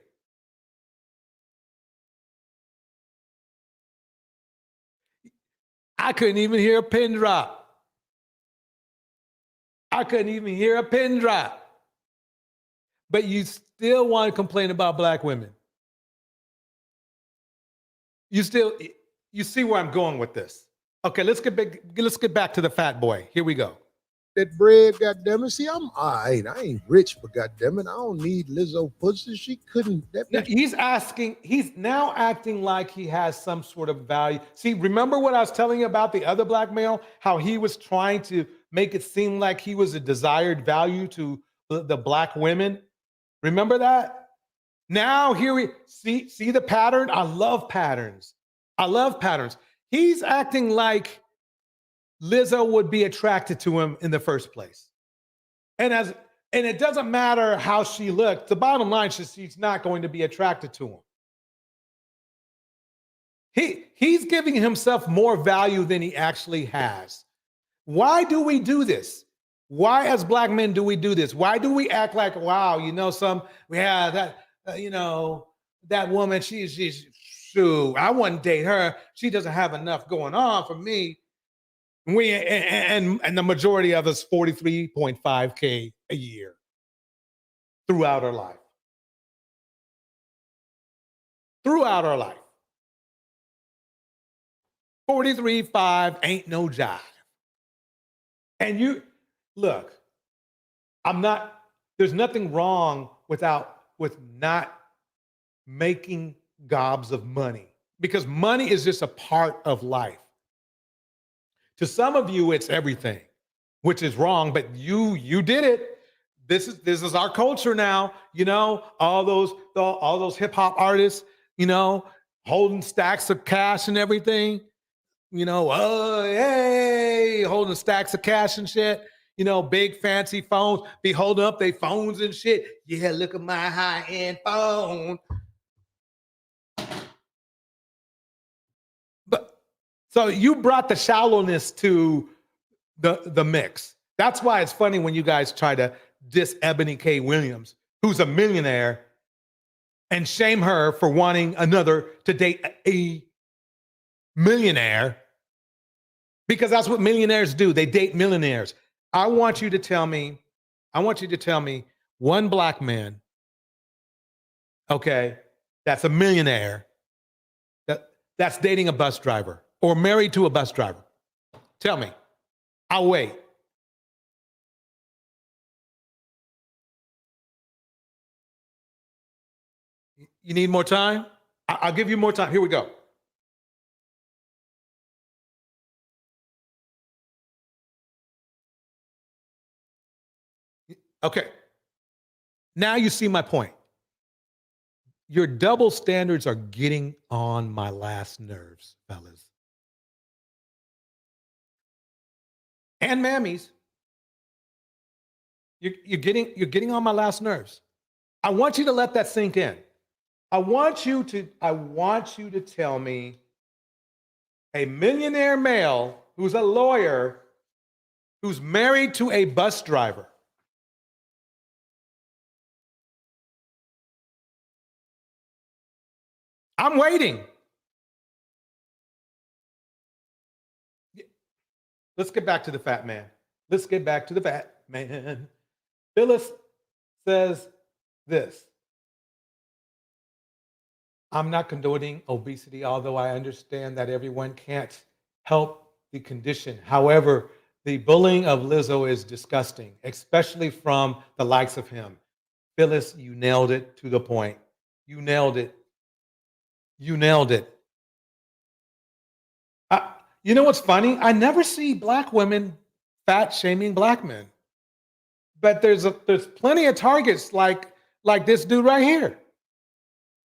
I couldn't even hear a pin drop. I couldn't even hear a pin drop. But you still want to complain about black women. You see where I'm going with this. Okay, let's get back to the fat boy. Here we go. That bread, goddammit. See, I'm all right. I ain't rich, but goddammit, I don't need Lizzo pussy. She couldn't. He's now acting like he has some sort of value. See, remember what I was telling you about the other black male? How he was trying to make it seem like he was a desired value to the black women? Remember that? Now here we see the pattern. I love patterns. He's acting like Lizzo would be attracted to him in the first place. And it doesn't matter how she looked. The bottom line is she's not going to be attracted to him. He's giving himself more value than he actually has. Why do we do this? Why, as black men, do we do this? Why do we act like, wow, that woman, she's I wouldn't date her. She doesn't have enough going on for me. And the majority of us, 43.5K a year throughout our life. Throughout our life. 43.5 ain't no jive. And look, there's nothing wrong with not making gobs of money, because money is just a part of life. To some of you, it's everything, which is wrong, but you did it. This is our culture now. All those hip hop artists, holding stacks of cash and everything. Hey, holding stacks of cash and shit. Big fancy phones. Be holding up their phones and shit. Yeah, look at my high-end phone. So you brought the shallowness to the mix. That's why it's funny when you guys try to diss Ebony K. Williams, who's a millionaire, and shame her for wanting another to date a millionaire, because that's what millionaires do. They date millionaires. I want you to tell me one black man, okay, that's a millionaire, that's dating a bus driver or married to a bus driver. Tell me. I'll wait. You need more time? I'll give you more time. Here we go. Okay. Now you see my point. Your double standards are getting on my last nerves, fellas. And mammies. You're getting on my last nerves. I want you to let that sink in. I want you to tell me a millionaire male who's a lawyer who's married to a bus driver. I'm waiting. Let's get back to the fat man. Let's get back to the fat man. Phyllis says this. I'm not condoning obesity, although I understand that everyone can't help the condition. However, the bullying of Lizzo is disgusting, especially from the likes of him. Phyllis, you nailed it to the point. You nailed it. You nailed it. You know what's funny? I never see black women fat shaming black men. But there's plenty of targets like this dude right here.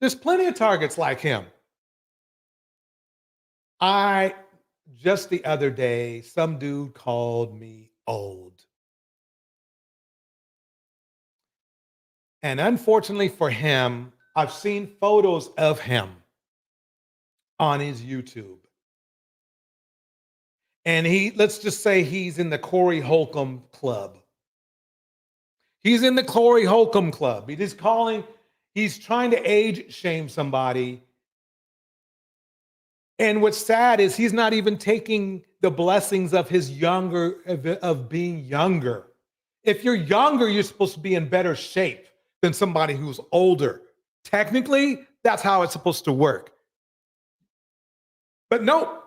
There's plenty of targets like him. Just the other day, some dude called me old. And unfortunately for him, I've seen photos of him on his YouTube. And let's just say he's in the Corey Holcome club. He's in the Corey Holcome club. He's trying to age shame somebody. And what's sad is he's not even taking the blessings of of being younger. If you're younger, you're supposed to be in better shape than somebody who's older. Technically, that's how it's supposed to work. But nope.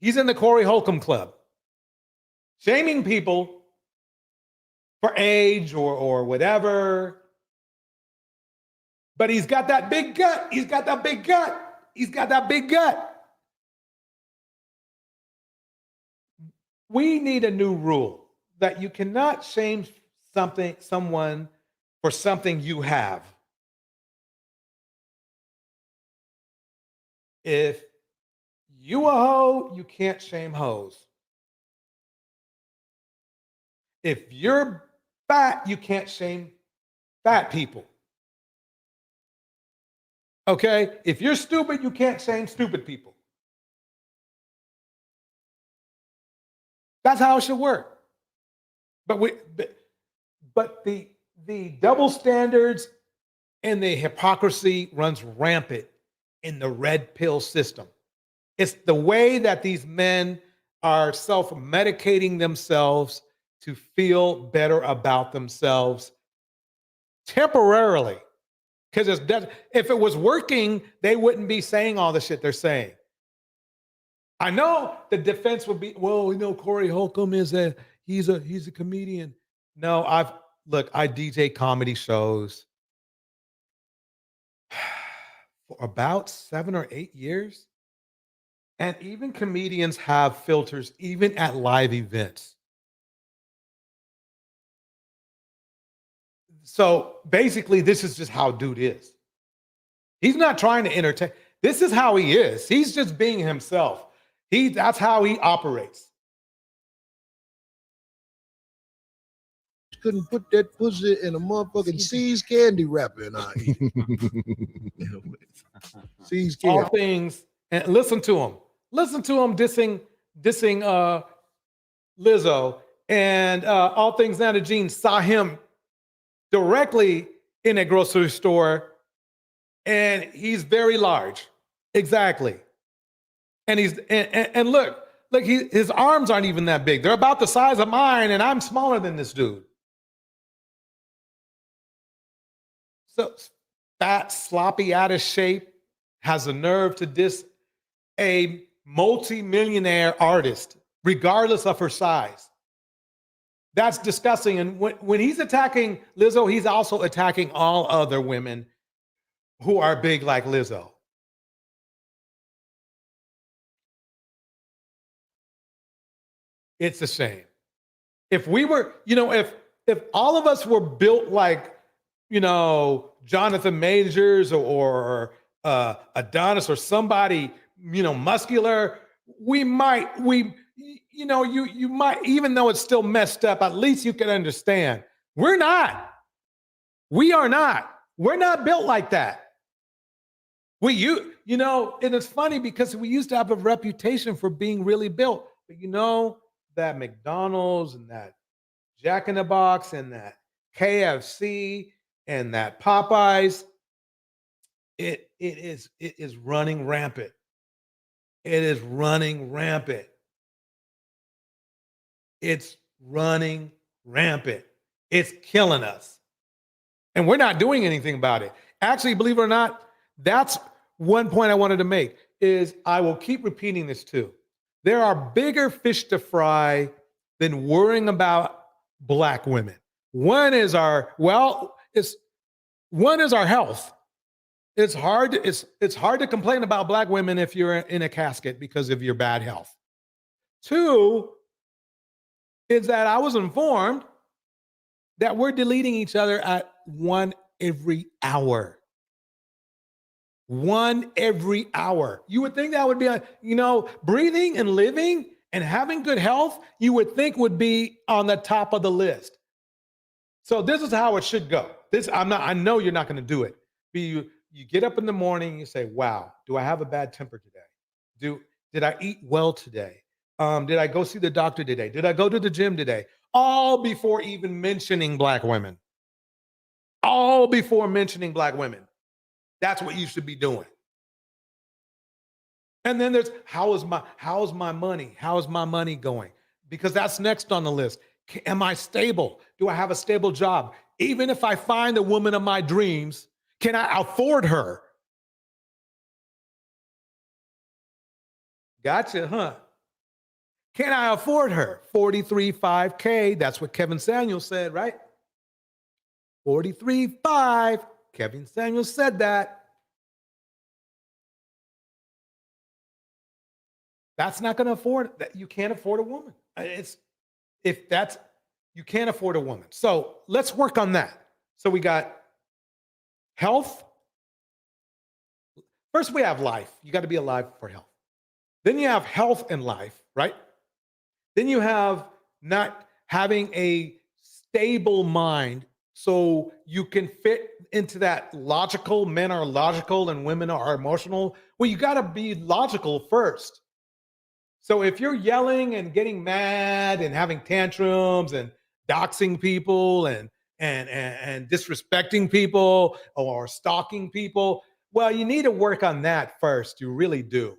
He's in the Corey Holcome club, shaming people for age or whatever. But he's got that big gut. He's got that big gut. He's got that big gut. We need a new rule that you cannot shame someone for something you have. If you a hoe, you can't shame hoes. If you're fat, you can't shame fat people. Okay? If you're stupid, you can't shame stupid people. That's how it should work. But the double standards and the hypocrisy runs rampant in the red pill system. It's the way that these men are self-medicating themselves to feel better about themselves temporarily. Because if it was working, they wouldn't be saying all the shit they're saying. I know the defense would be, well, Corey Holcome he's a comedian. No, I DJ comedy shows for about 7 or 8 years. And even comedians have filters, even at live events. So basically, this is just how dude is. He's not trying to entertain. This is how he is. He's just being himself. That's how he operates. Couldn't put that pussy in a motherfucking See's candy wrapper and I eat it. See's candy. All things, and listen to him. Listen to him dissing Lizzo, and All Things Now to Gene saw him directly in a grocery store, and he's very large. Exactly. And and look, his arms aren't even that big. They're about the size of mine, and I'm smaller than this dude. So fat, sloppy, out of shape, has the nerve to diss a multi-millionaire artist, regardless of her size. That's disgusting. And when he's attacking Lizzo, he's also attacking all other women who are big like Lizzo. It's a shame. If we were, if all of us were built like, Jonathan Majors or Adonis or somebody, muscular, you might, even though it's still messed up, at least you can understand. We're not. We are not. We're not built like that. And it's funny because we used to have a reputation for being really built. But that McDonald's and that Jack in the Box and that KFC and that Popeyes, it is running rampant. It is running rampant. It's running rampant. It's killing us. And we're not doing anything about it. Actually, believe it or not, that's one point I wanted to make is I will keep repeating this too. There are bigger fish to fry than worrying about Black women. One is our health. It's hard to complain about Black women if you're in a casket because of your bad health. Two is that I was informed that we're deleting each other at 1 every hour. 1 every hour. You would think that would be, breathing and living and having good health, you would think would be on the top of the list. So this is how it should go. I know you're not going to do it. You get up in the morning, you say, wow, do I have a bad temper today? Did I eat well today? Did I go see the doctor today? Did I go to the gym today? All before even mentioning Black women. All before mentioning Black women. That's what you should be doing. And then there's how's my money? How's my money going? Because that's next on the list. Am I stable? Do I have a stable job? Even if I find the woman of my dreams, can I afford her? Gotcha, huh? Can I afford her? 43.5K. That's what Kevin Samuels said, right? 43.5. Kevin Samuels said that. That's not going to afford that. You can't afford a woman. You can't afford a woman. So let's work on that. So we got health. First, we have life. You got to be alive for health. Then you have health and life, right? Then you have not having a stable mind so you can fit into that logical. Men are logical and women are emotional. Well, you got to be logical first. So if you're yelling and getting mad and having tantrums and doxing people and disrespecting people or stalking people, well, you need to work on that first. You really do.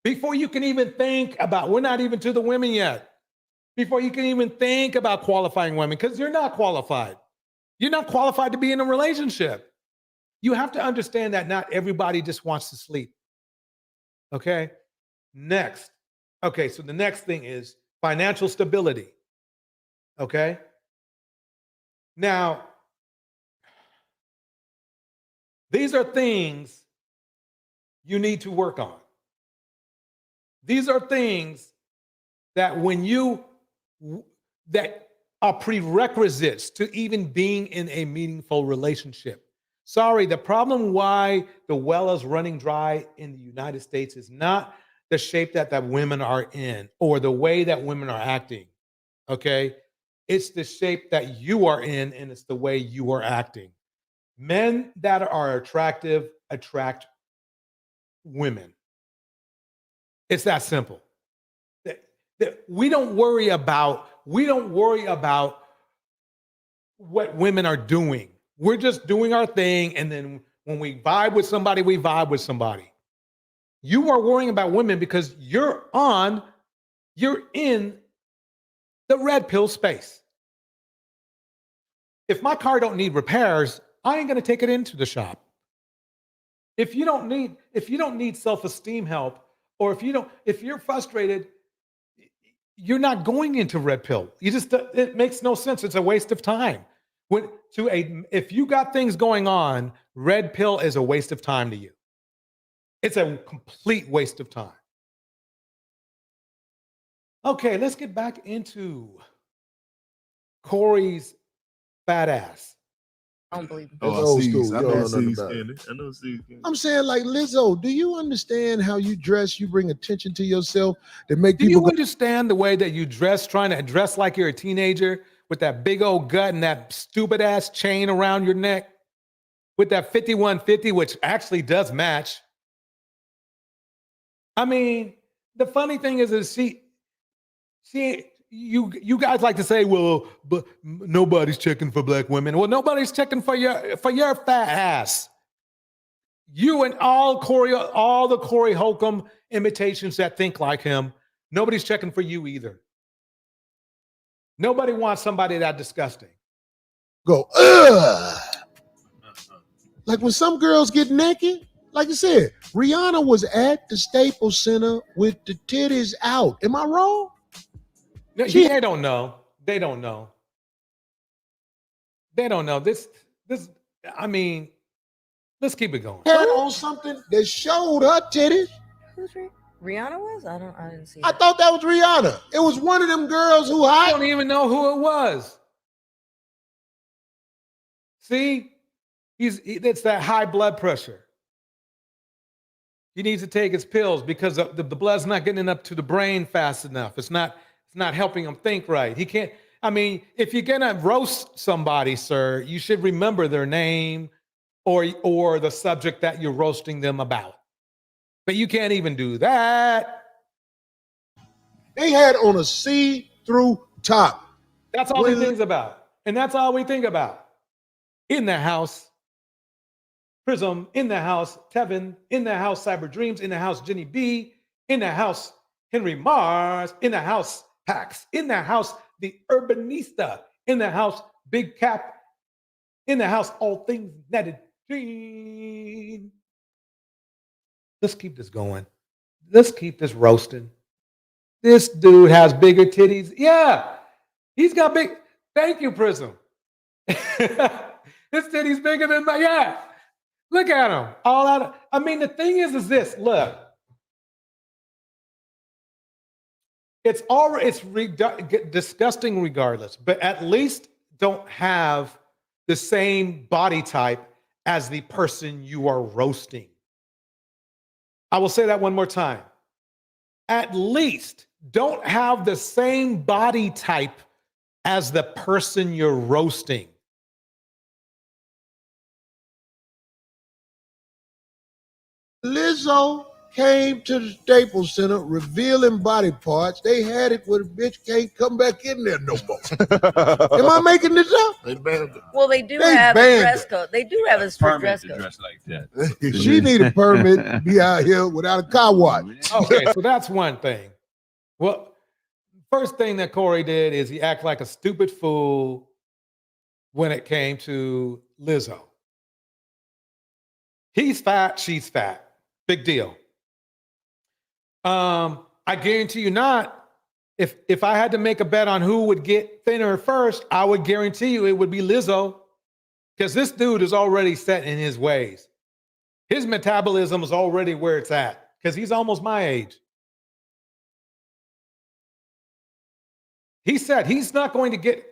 Before you can even think about, we're not even to the women yet. Before you can even think about qualifying women, because you're not qualified. You're not qualified to be in a relationship. You have to understand that not everybody just wants to sleep. Okay? Next. Okay, so the next thing is financial stability. Okay? Now, these are things you need to work on. These are things that that are prerequisites to even being in a meaningful relationship. Sorry, the problem why the well is running dry in the United States is not the shape that women are in or the way that women are acting, okay? It's the shape that you are in and it's the way you are acting. Men that are attractive attract women. It's that simple. We don't worry about what women are doing. We're just doing our thing, and then when we vibe with somebody, we vibe with somebody. You are worrying about women because you're in the red pill space. If my car don't need repairs, I ain't gonna take it into the shop. If you don't need self-esteem help, or if you're frustrated, you're not going into red pill. It makes no sense. It's a waste of time. If you got things going on, red pill is a waste of time to you. It's a complete waste of time. Okay, let's get back into Corey's fat ass. I don't believe it. I know nothing about it. I'm saying, like, Lizzo, do you understand how you dress? You bring attention to yourself to make people. Do you understand the way that you dress, trying to dress like you're a teenager with that big old gut and that stupid ass chain around your neck with that 5150, which actually does match? I mean, the funny thing is See, you guys like to say, well, but nobody's checking for black women. Well, nobody's checking for your fat ass. You and all the Corey Holcome imitations that think like him, nobody's checking for you either. Nobody wants somebody that disgusting. Go, ugh. Like when some girls get naked, like I said, Rihanna was at the Staples Center with the titties out. Am I wrong? No, they don't know. They don't know. They don't know. This, I mean, let's keep it going. Had on something that showed her titties. Who's Rihanna was? I didn't see. I thought that was Rihanna. It was one of them girls who I don't even know who it was. See, it's that high blood pressure. He needs to take his pills because the blood's not getting up to the brain fast enough. It's not helping him think right. He can't. I mean, if you're gonna roast somebody, sir, you should remember their name or the subject that you're roasting them about. But you can't even do that. They had on a see-through top. That's all he thinks about. And that's all we think about. In the house, Prism, in the house, Tevin, in the house, Cyber Dreams, in the house, Jenny B, in the house, Henry Mars, in the house, Pax, in the house, the Urbanista, in the house, Big Cap, in the house, all things netted. Gene. Let's keep this going. Let's keep this roasting. This dude has bigger titties. Yeah, he's got big. Thank you, Prism. His titties bigger than my. Yeah, look at him. All out. I mean, the thing is this. Look, it's disgusting regardless. But at least don't have the same body type as the person you are roasting. I will say that one more time. At least don't have the same body type as the person you're roasting. Lizzo came to the Staples Center revealing body parts. They had it where the bitch can't come back in there no more. Am I making this up? They banned it. Well, they have a dress code. They do have a strict dress code. Dress like that. She need a permit to be out here without a car wash. Okay, so that's one thing. Well, first thing that Corey did is he acted like a stupid fool when it came to Lizzo. He's fat, she's fat. Big deal. I guarantee you not. If I had to make a bet on who would get thinner first, I would guarantee you it would be Lizzo, because this dude is already set in his ways. His metabolism is already where it's at because he's almost my age. He said he's not going to get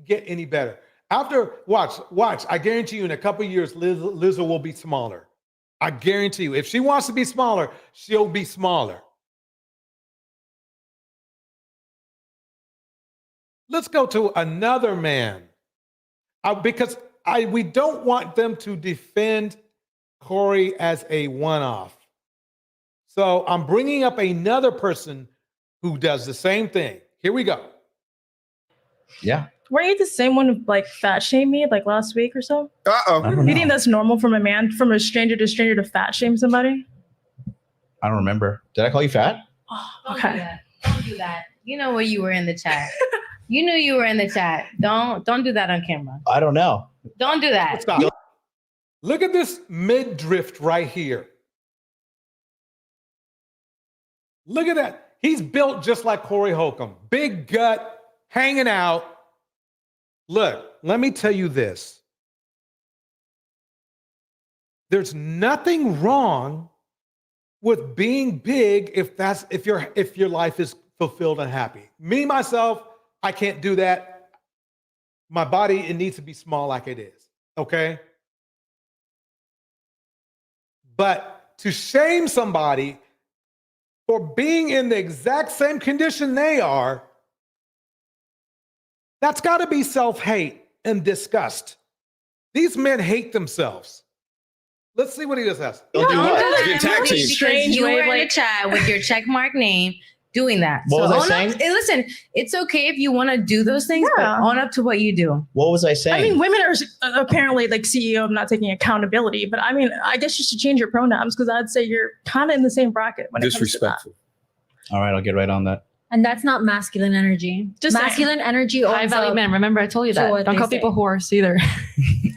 any better. After watch. I guarantee you in a couple of years, Lizzo will be smaller. I guarantee you. If she wants to be smaller, she'll be smaller. Let's go to another man. Because we don't want them to defend Corey as a one-off. So I'm bringing up another person who does the same thing. Here we go. Yeah. Weren't you the same one who like fat shamed me like last week or so? Uh-oh. You think that's normal from a stranger to fat shame somebody? I don't remember. Did I call you fat? Oh, okay. Don't do that. You know where you were in the chat. You knew you were in the chat. Don't do that on camera. I don't know. Don't do that. Stop. Look at this mid-drift right here. Look at that. He's built just like Corey Holcome. Big gut, hanging out. Look, let me tell you this. There's nothing wrong with being big if your life is fulfilled and happy. Me, myself, I can't do that. My body, it needs to be small like it is. Okay? But to shame somebody for being in the exact same condition they are, that's got to be self-hate and disgust. These men hate themselves. Let's see what he just has. Don't do what? Tag team. Because you were in the chat with your checkmark name, doing that. What was I own up- saying? listen, it's okay if you want to do those things, Yeah. but own up to what you do. What was I saying? I mean, women are apparently like CEO of not taking accountability, but I mean, I guess you should change your pronouns because I'd say you're kind of in the same bracket when it comes to that. All right, I'll get right on that. And that's not masculine energy. Just masculine energy. High owns value up men. Remember, I told you to that. what Don't they call say. people horse either.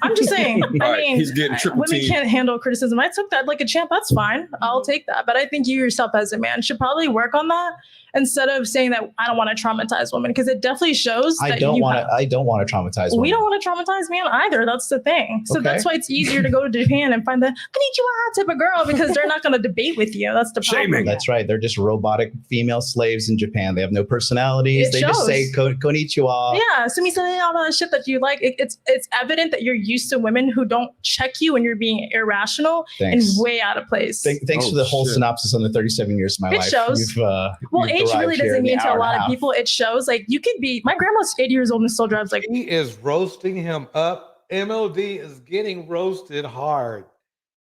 I'm just saying. I Right, mean, he's getting triple women teamed. can't handle criticism. I took that like a champ. That's fine. I'll take that. But I think you yourself as a man should probably work on that instead of saying that I don't want to traumatize women because it definitely shows that I don't you want have. to. I don't want to traumatize women. We don't want to traumatize men either. That's the thing. So Okay. that's why it's easier to go to Japan and find the konnichiwa type of girl because they're not going to debate with you. That's the problem. That's right. They're just robotic female slaves in Japan. They have no personalities. It They just shows. say konnichiwa. Yeah, sumi-san, all that shit that you like. It's evident that you're used to women who don't check you when you're being irrational Thanks. and way out of place. Thanks for the whole synopsis on the 37 years of my It life. shows. You've, Well, you've age arrived really here doesn't in the mean to a hour and lot of half. people. It shows like you could be. My grandma's 80 years old and still drives like. He is roasting him up. MLD is getting roasted hard.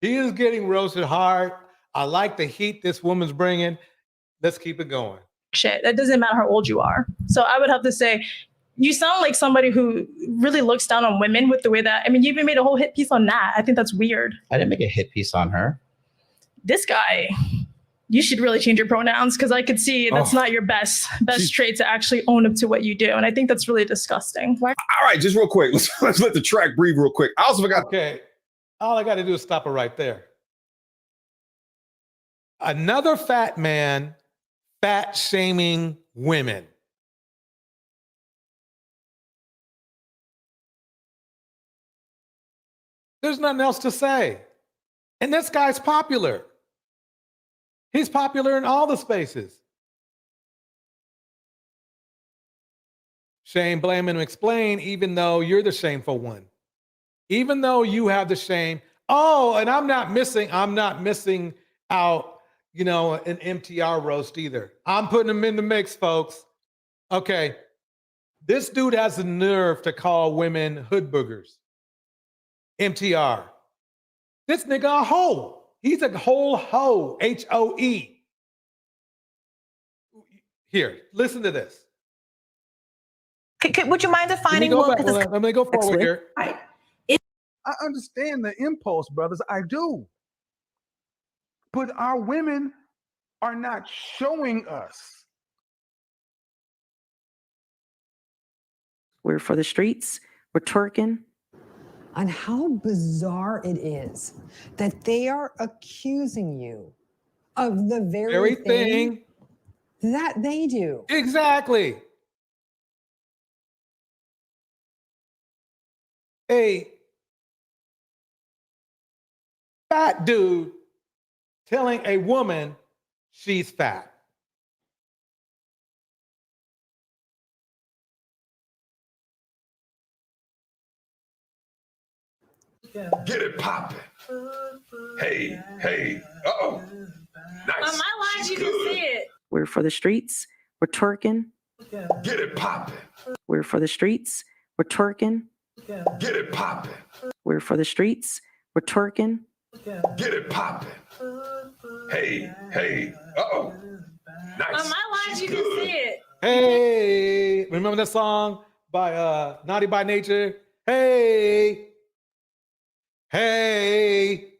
He is getting roasted hard. I like the heat this woman's bringing. Let's keep it going. Shit. It doesn't matter how old you are. So I would have to say, you sound like somebody who really looks down on women with the way that. I mean, you even made a whole hit piece on that. I think that's weird. I didn't make a hit piece on her. This guy. You should really change your pronouns because I could see that's Oh. not your best trait to actually own up to what you do. And I think that's really disgusting. All right, just real quick. Let's let the track breathe real quick. I also forgot. Okay. All I got to do is stop it right there. Another fat man fat shaming women. There's nothing else to say. And this guy's popular. He's popular in all the spaces. Shame, blame, and explain, even though you're the shameful one. Even though you have the shame. Oh, and I'm not missing out, you know, an MTR roast either. I'm putting them in the mix, folks. Okay. This dude has the nerve to call women hood boogers. MTR. This nigga a hoe. He's a whole hoe. HOE. Here, listen to this. Would you mind defining Let one? me, let me go forward here. I understand the impulse, brothers. I do. But our women are not showing us. We're for the streets. We're twerking. On how bizarre it is that they are accusing you of the very thing that they do. Exactly. A fat dude telling a woman she's fat. Get it popping. Hey, hey. Uh-oh. Nice. On my live, you can see it. We're for the streets. We're twerking. Get it popping. We're for the streets. We're twerking. Get it popping. We're for the streets. We're twerking. Get it popping. Hey, hey. Uh-oh. Nice. On my live, you can see it. Hey, remember that song by Naughty by Nature? Hey, hey.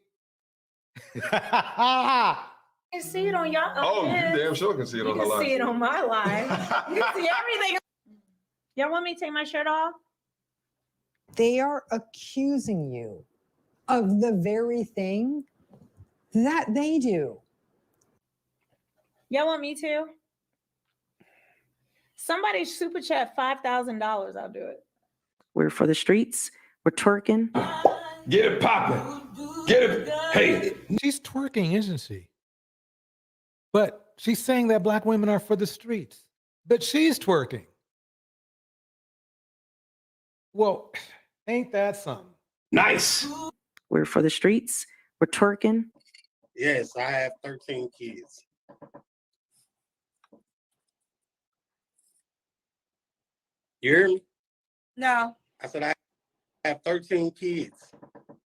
You can see it on y'all. Oh, you damn sure can see it on her You live. can see it on my live. You can see everything. Y'all want me to take my shirt off? They are accusing you of the very thing that they do. Y'all want me to? Somebody super chat $5,000. I'll do it. We're for the streets. We're twerking. Get it popping. Get it. Hey. She's twerking, isn't she? But she's saying that black women are for the streets. But she's twerking. Well, ain't that something? Nice. We're for the streets. We're twerking. Yes, I have 13 kids. You hear me? No, I said I have 13 kids.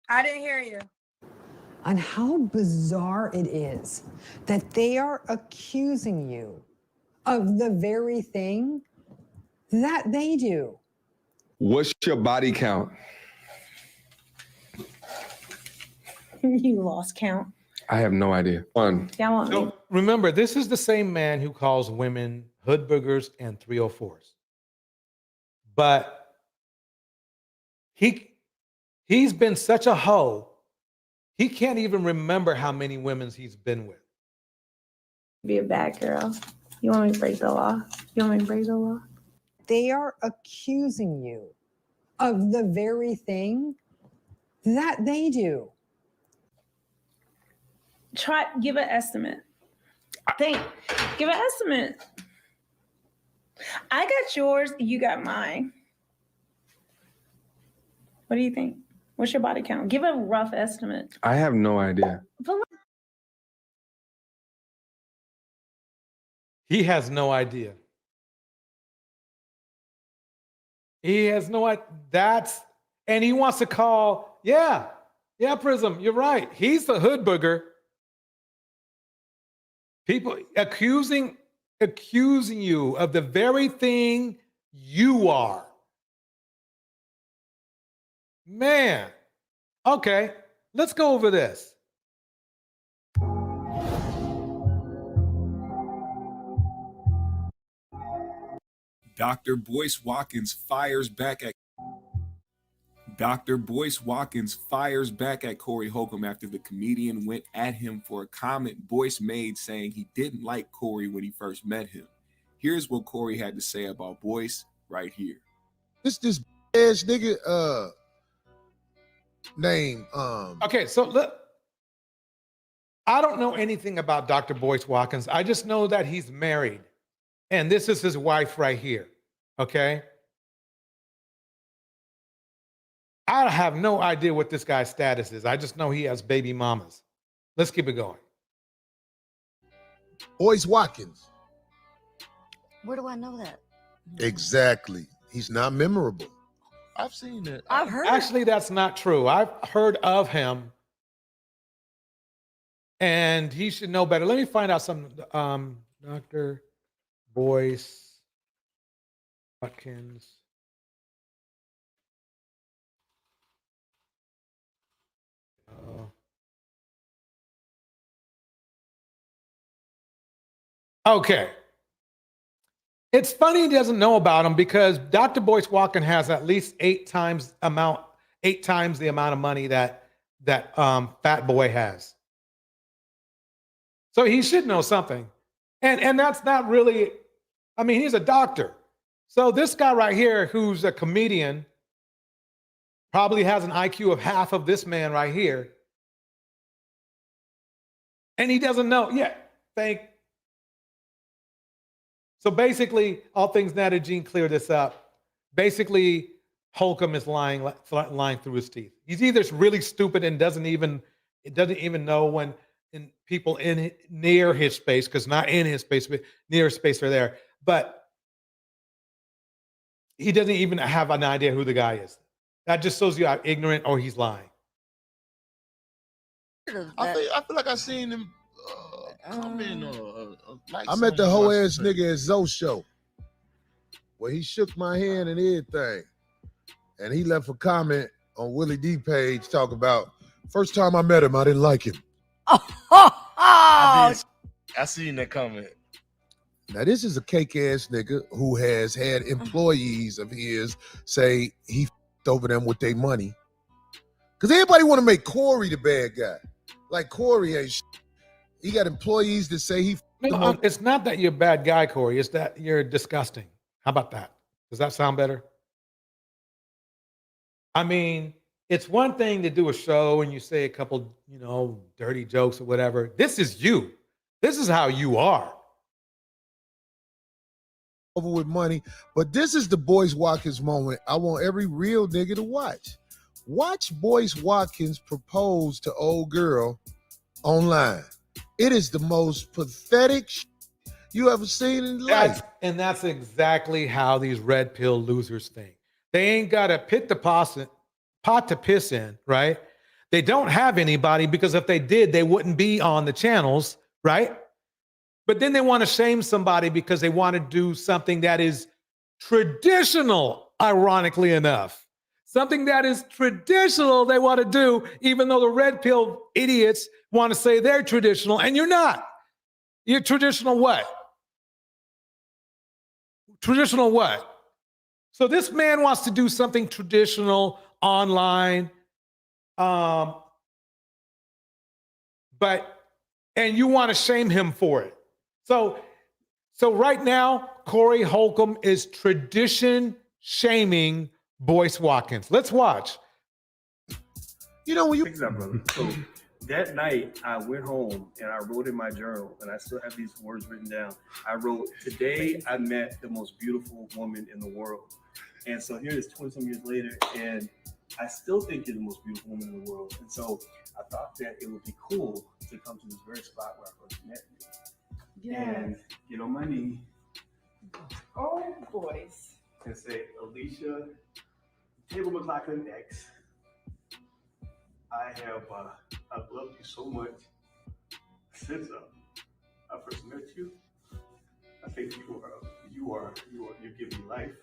I didn't hear you. On how bizarre it is that they are accusing you of the very thing that they do. What's your body count? You lost count. I have no idea. One. Y'all want me? So remember, this is the same man who calls women hood boogers and 304s. But he's been such a hoe, he can't even remember how many women he's been with. Be a bad girl. You want me to break the law? You want me to break the law? They are accusing you of the very thing that they do. Give an estimate. Give an estimate. I got yours, you got mine. What do you think? What's your body count? Give a rough estimate. I have no idea. He has no idea. He has no idea. And he wants to call, yeah, Prism, you're right. He's the hood booger. People accusing you of the very thing you are. Man, okay, let's go over this. Dr. Boyce Watkins fires back at Corey Holcome after the comedian went at him for a comment Boyce made saying he didn't like Corey when he first met him. Here's what Corey had to say about Boyce right here. This ass nigga name. Okay, so look, I don't know anything about Dr. Boyce Watkins. I just know that he's married. And this is his wife right here, okay? I have no idea what this guy's status is. I just know he has baby mamas. Let's keep it going. Boyce Watkins. Where do I know that? Exactly. He's not memorable. I've seen it. I've heard. Actually, that's not true. I've heard of him. And he should know better. Let me find out some. Dr. Boyce Watkins. Okay. It's funny he doesn't know about him because Dr. Boyce Watkins has at least 8 times the amount of money that Fat Boy has. So he should know something. And that's not really, I mean, he's a doctor. So this guy right here, who's a comedian, probably has an IQ of half of this man right here. And he doesn't know. Yeah, So basically, all things netted, Gene cleared this up. Basically, Holcome is lying through his teeth. He's either really stupid and doesn't even know when people near his space, because not in his space, but near his space are there. But he doesn't even have an idea who the guy is. That just shows you how ignorant or he's lying. I feel like I seen him come in. I met the whole ass nigga at Zoe's show, where he shook my hand and everything, and he left a comment on Willie D page talking about first time I met him, I didn't like him. I seen that comment. Now this is a cake ass nigga who has had employees of his say he f***ed over them with their money. Cause everybody want to make Corey the bad guy. Like Corey ain't shit. He got employees that say he f***ed them over. It's not that you're a bad guy, Corey. It's that you're disgusting. How about that? Does that sound better? I mean, it's one thing to do a show and you say a couple, dirty jokes or whatever. This is you. This is how you are. Over with money, but this is the Boyce Watkins moment I want every real nigga to watch. Watch Boyce Watkins propose to old girl online. It is the most pathetic you ever seen in life. And that's exactly how these red pill losers think. They ain't got a pot to piss in, right? They don't have anybody because if they did, they wouldn't be on the channels, right? But then they want to shame somebody because they want to do something that is traditional, ironically enough. Something that is traditional they want to do, even though the red pill idiots want to say they're traditional, and you're not. You're traditional what? Traditional what? So this man wants to do something traditional online, and you want to shame him for it. So right now, Corey Holcome is tradition shaming Boyce Watkins. Let's watch. You know, when you pick it up, brother. So that night, I went home and I wrote in my journal, and I still have these words written down. I wrote, "Today I met the most beautiful woman in the world." And so here it is 20 some years later, and I still think you're the most beautiful woman in the world. And so I thought that it would be cool to come to this very spot where I first met you. And get on my knee. Oh, boys. And say, "Alicia, Table McLaughlin X, I've loved you so much since I first met you. I think you give me life."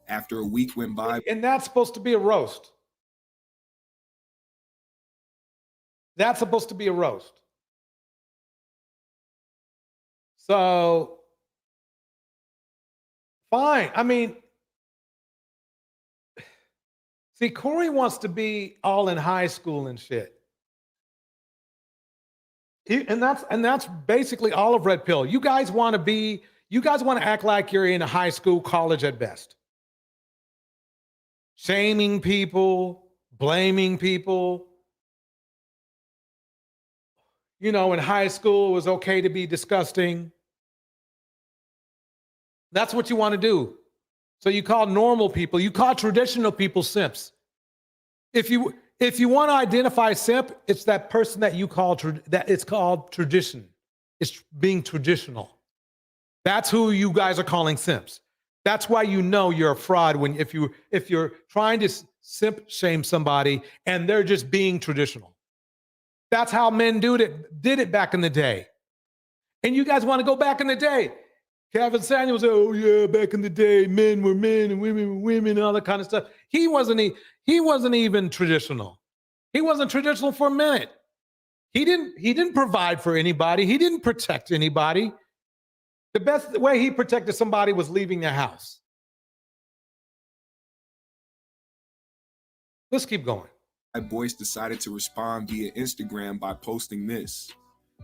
After a week went by. And that's supposed to be a roast. That's supposed to be a roast. So, fine. I mean, see, Corey wants to be all in high school and shit. And that's basically all of Red Pill. You guys want to act like you're in a high school, college at best. Shaming people, blaming people. You know, in high school, it was okay to be disgusting. That's what you want to do. So you call normal people, you call traditional people simps. If you want to identify simp, it's that person that you call that it's called tradition. It's being traditional. That's who you guys are calling simps. That's why you know you're a fraud if you're trying to simp shame somebody and they're just being traditional. That's how men did it back in the day. And you guys want to go back in the day. Kevin Samuels said, "Oh yeah, back in the day, men were men and women were women and all that kind of stuff." He wasn't even traditional. He wasn't traditional for a minute. He didn't provide for anybody. He didn't protect anybody. The best way he protected somebody was leaving their house. Let's keep going. Boyce decided to respond via Instagram by posting this.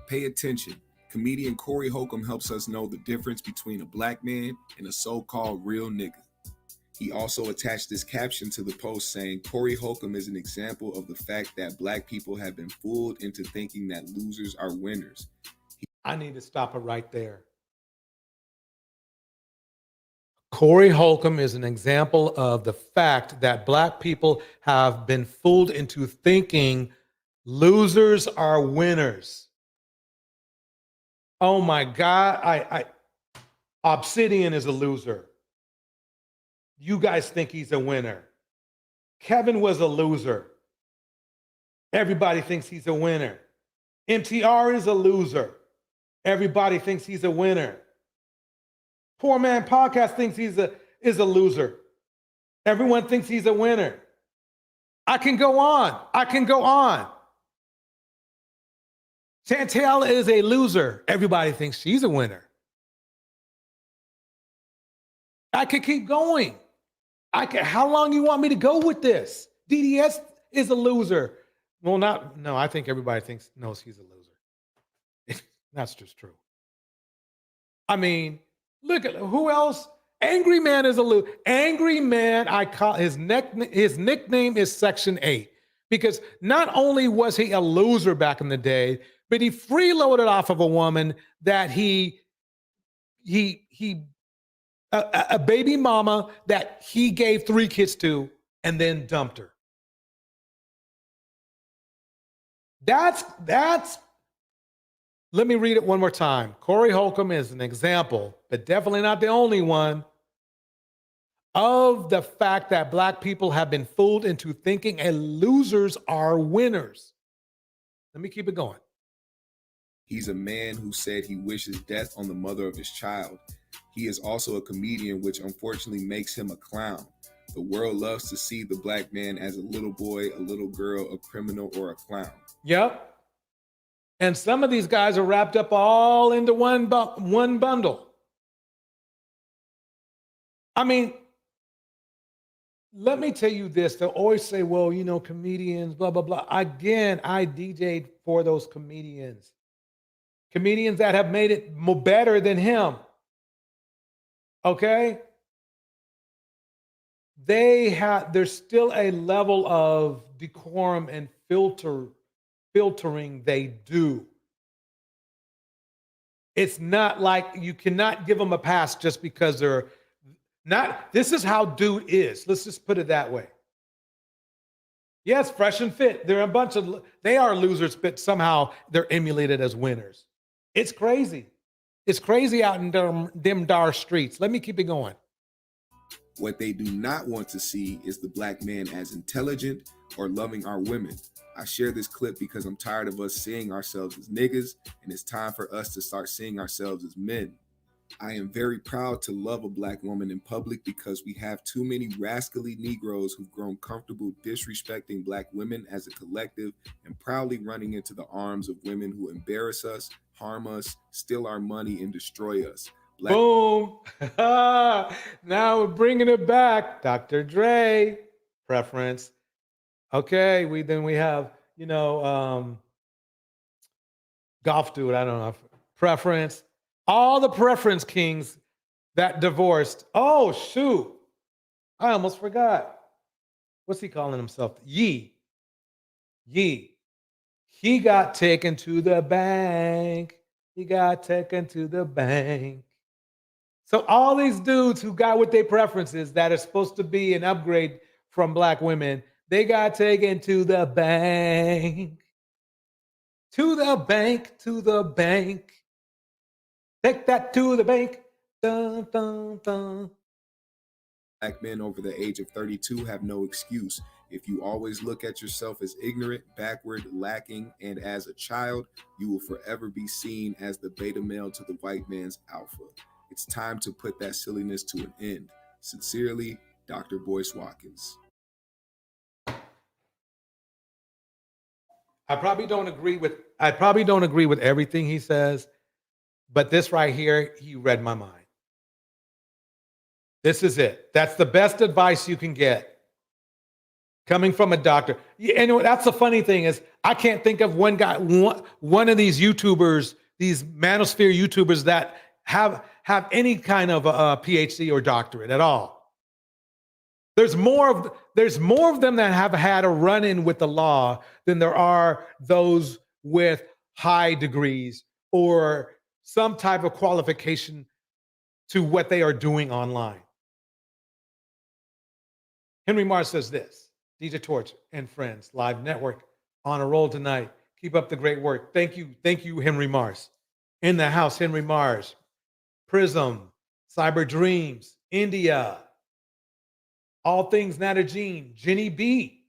"Pay attention. Comedian Corey Holcome helps us know the difference between a black man and a so-called real nigga." He also attached this caption to the post saying, "Corey Holcome is an example of the fact that black people have been fooled into thinking that losers are winners." I need to stop it right there. Corey Holcome is an example of the fact that black people have been fooled into thinking losers are winners. Oh my God, Obsidian is a loser. You guys think he's a winner. Kevin was a loser. Everybody thinks he's a winner. MTR is a loser. Everybody thinks he's a winner. Poor Man Podcast thinks is a loser. Everyone thinks he's a winner. I can go on. Chantel is a loser. Everybody thinks she's a winner. I could keep going. How long you want me to go with this? DDS is a loser. Well, I think everybody knows he's a loser. That's just true. I mean, look at who else? Angry Man is a loser. Angry Man, I call his nickname is Section 8 because not only was he a loser back in the day, but he freeloaded off of a woman that a baby mama that he gave 3 kids to and then dumped her. That's let me read it one more time. Corey Holcome is an example, but definitely not the only one, of the fact that black people have been fooled into thinking losers are winners. Let me keep it going. He's a man who said he wishes death on the mother of his child. He is also a comedian, which unfortunately makes him a clown. The world loves to see the black man as a little boy, a little girl, a criminal, or a clown. Yep. And some of these guys are wrapped up all into one bundle. I mean, let me tell you this. They'll always say, well, you know, comedians, blah, blah, blah. Again, I DJ'd for those comedians. Comedians that have made it better than him. Okay? There's still a level of decorum and filtering they do. It's not like you cannot give them a pass just because they're not. This is how dude is. Let's just put it that way. Yes, fresh and fit. They are losers, but somehow they're emulated as winners. It's crazy. It's crazy out in them dark streets. Let me keep it going. What they do not want to see is the black man as intelligent or loving our women. I share this clip because I'm tired of us seeing ourselves as niggas, and it's time for us to start seeing ourselves as men. I am very proud to love a black woman in public because we have too many rascally Negroes who've grown comfortable disrespecting black women as a collective and proudly running into the arms of women who embarrass us, harm us, steal our money, and destroy us. Boom. Now we're bringing it back. Dr. Dre preference. Okay, we have, you know, golf dude, I don't know, preference. All the preference kings that divorced. Oh, shoot. I almost forgot. What's he calling himself? Yee. He got taken to the bank. He got taken to the bank. So all these dudes who got with their preferences that are supposed to be an upgrade from black women, they got taken to the bank. To the bank, to the bank. Take that to the bank. Dun, dun, dun. Black men over the age of 32 have no excuse. If you always look at yourself as ignorant, backward, lacking, and as a child, you will forever be seen as the beta male to the white man's alpha. It's time to put that silliness to an end. Sincerely, Dr. Boyce Watkins. I probably don't agree with everything he says, but this right here, he read my mind. This is it. That's the best advice you can get coming from a doctor. And that's the funny thing is I can't think of one of these YouTubers, these manosphere YouTubers that have any kind of a PhD or doctorate at all. There's more of them that have had a run-in with the law than there are those with high degrees or some type of qualification to what they are doing online. Henry Mars says this, DJ Torch and Friends Live Network on a roll tonight. Keep up the great work. Thank you, Henry Mars. In the house, Henry Mars, Prism, Cyber Dreams, India, All Things Natter Jean, Jenny B.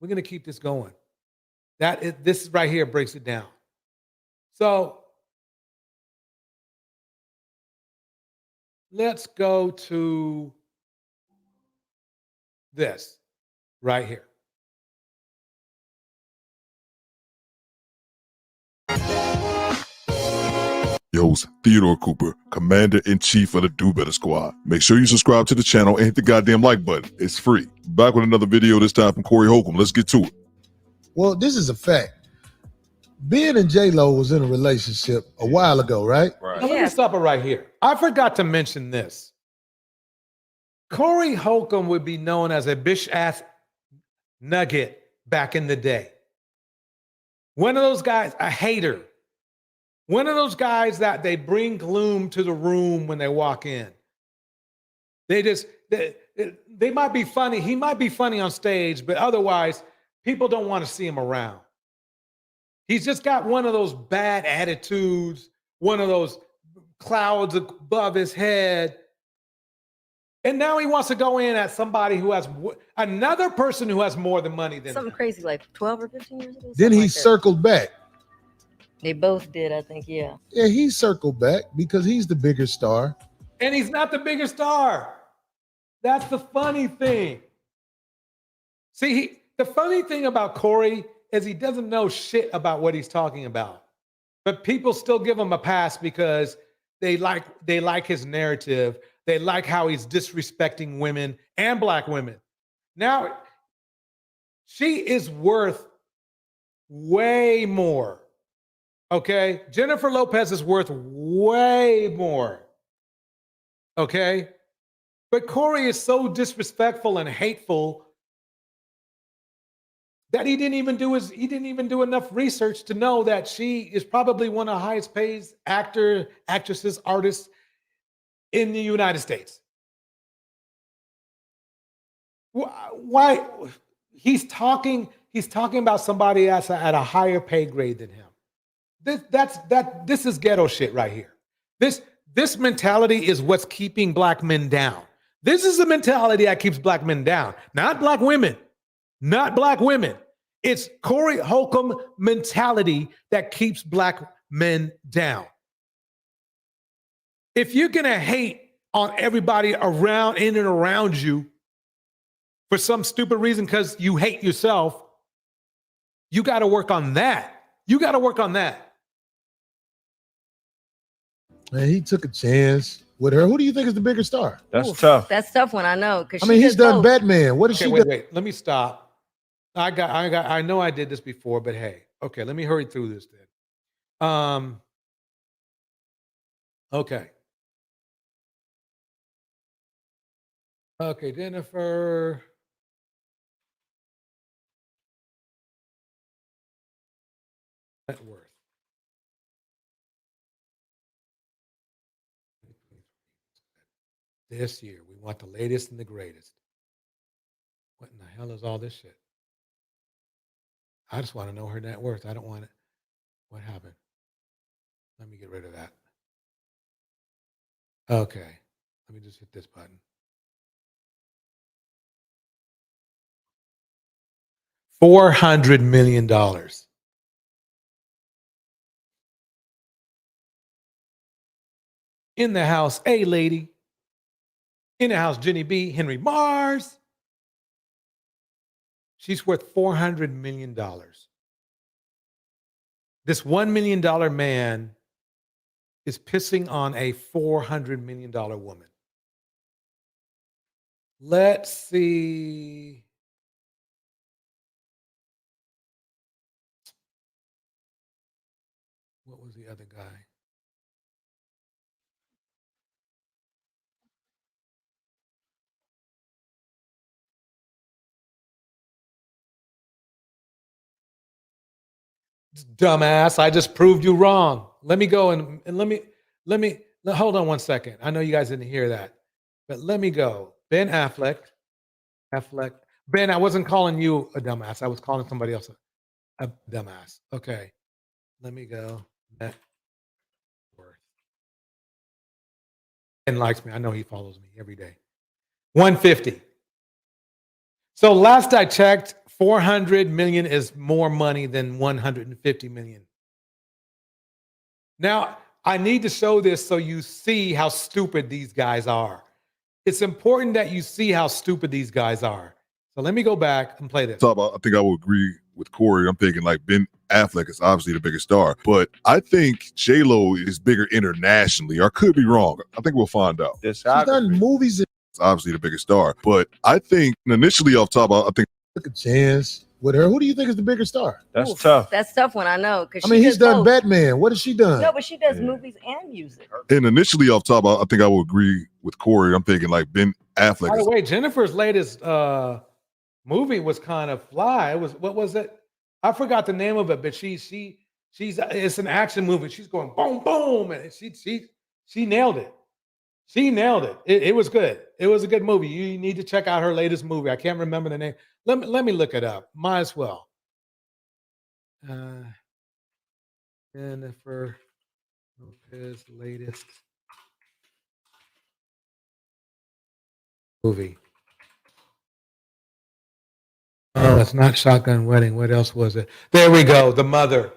We're going to keep this going. This right here breaks it down. So let's go to this right here. Yo, it's Theodore Cooper, Commander-in-Chief of the Do Better Squad. Make sure you subscribe to the channel and hit the goddamn like button. It's free. Back with another video, this time from Corey Holcome. Let's get to it. Well, this is a fact. Ben and J-Lo was in a relationship a while ago, right? Right. Now, let me stop it right here. I forgot to mention this. Corey Holcome would be known as a bitch-ass nugget back in the day. One of those guys, a hater. One of those guys that they bring gloom to the room when they walk in. They might be funny. He might be funny on stage, but otherwise, people don't want to see him around. He's just got one of those bad attitudes, one of those clouds above his head. And now he wants to go in at somebody who has another person who has more than money than Something him. crazy like 12 or 15 years ago. Then he like circled back. They both did, I think, yeah. Yeah, he circled back because he's the bigger star. And he's not the bigger star. That's the funny thing. See, the funny thing about Corey is he doesn't know shit about what he's talking about. But people still give him a pass because they like his narrative. They like how he's disrespecting women and black women. Now, she is worth way more. Okay? Jennifer Lopez is worth way more. Okay? But Corey is so disrespectful and hateful that he didn't even do enough research to know that she is probably one of the highest paid actresses, artists in the United States. Why he's talking about somebody that's at a higher pay grade than him. This is ghetto shit right here. This mentality is what's keeping black men down. This is the mentality that keeps black men down, not black women. Not black women. It's Corey Holcome mentality that keeps black men down. If you're going to hate on everybody around, in and around you for some stupid reason because you hate yourself, you got to work on that. You got to work on that. Man, he took a chance with her. Who do you think is the bigger star? That's tough. That's tough one, I know. I mean, he's done Batman. What is she done? Wait. Let me stop. I know I did this before, but hey, okay, let me hurry through this then. Okay. Okay, Jennifer. Net worth. This year, we want the latest and the greatest. What in the hell is all this shit? I just want to know her net worth. I don't want it. What happened? Let me get rid of that. Okay. Let me just hit this button. $400 million. In the house, A lady. In the house, Jenny B, Henry Mars. She's worth $400 million. This $1 million man is pissing on a $400 million woman. Let's see. What was the other guy? Dumbass, I just proved you wrong. Let me go and let me hold on one second. I know you guys didn't hear that, but let me go. Ben Affleck. Ben, I wasn't calling you a dumbass. I was calling somebody else a dumbass. Okay. Let me go. Net worth. Ben likes me. I know he follows me every day. 150. So last I checked, 400 million is more money than 150 million. Now, I need to show this so you see how stupid these guys are. It's important that you see how stupid these guys are. So let me go back and play this. I think I would agree with Corey. I'm thinking like Ben Affleck is obviously the biggest star, but I think J-Lo is bigger internationally. I could be wrong. I think we'll find out. She's done movies. It's obviously the biggest star, but I think initially off top, I think took a chance with her. Who do you think is the bigger star? That's tough. That's tough one, I know. I mean, he's done Batman. What has she done? No, but she does movies and music. And initially off top, I think I would agree with Corey. I'm thinking like Ben Affleck. By the way, Jennifer's latest movie was kind of fly. It was, what was it? I forgot the name of it, but she's it's an action movie. She's going boom, boom, and she nailed it. She nailed it. It was good. It was a good movie. You need to check out her latest movie. I can't remember the name. Let me look it up. Might as well. Jennifer Lopez latest movie. Oh, it's not Shotgun Wedding. What else was it? There we go. The Mother.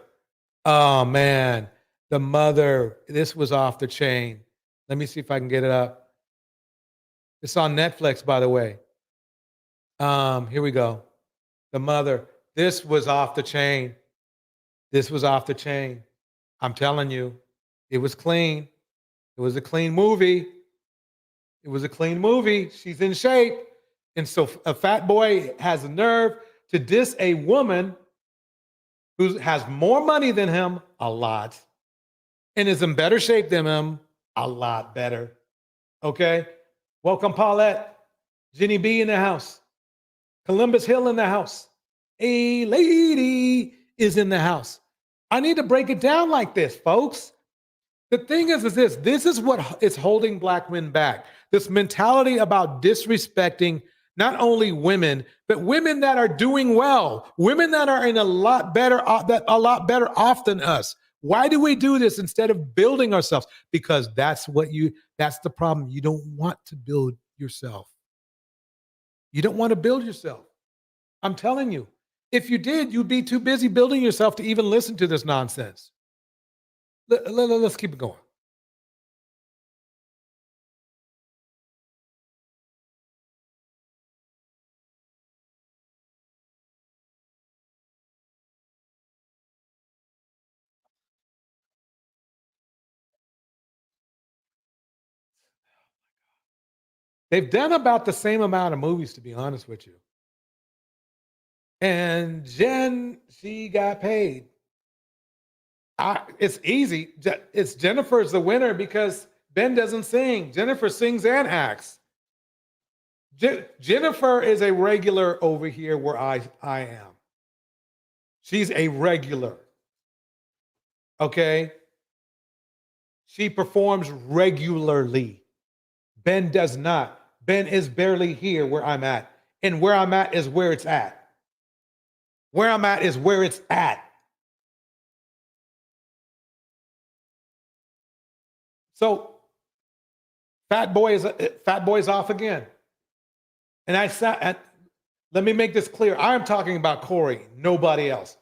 Oh man, the mother. This was off the chain. Let me see if I can get it up. It's on Netflix, by the way. Here we go. The mother. This was off the chain. This was off the chain. I'm telling you, it was clean. It was a clean movie. It was a clean movie. She's in shape. And so a fat boy has a nerve to diss a woman who has more money than him, a lot, and is in better shape than him, a lot better. Okay? Welcome, Paulette. Jenny B in the house. Columbus Hill in the house. A lady is in the house. I need to break it down like this, folks. The thing is this. This is what is holding black men back. This mentality about disrespecting not only women, but women that are doing well, women that are in a lot better off than us. Why do we do this instead of building ourselves? Because that's the problem. You don't want to build yourself. You don't want to build yourself. I'm telling you, if you did, you'd be too busy building yourself to even listen to this nonsense. Let's keep it going. They've done about the same amount of movies, to be honest with you. And Jen, she got paid. It's easy. It's Jennifer's the winner because Ben doesn't sing. Jennifer sings and acts. Jennifer is a regular over here where I am. She's a regular. Okay? She performs regularly. Ben does not. Ben is barely here where I'm at. And where I'm at is where it's at. Where I'm at is where it's at. So, fat boy's off again. And let me make this clear. I am talking about Corey, nobody else.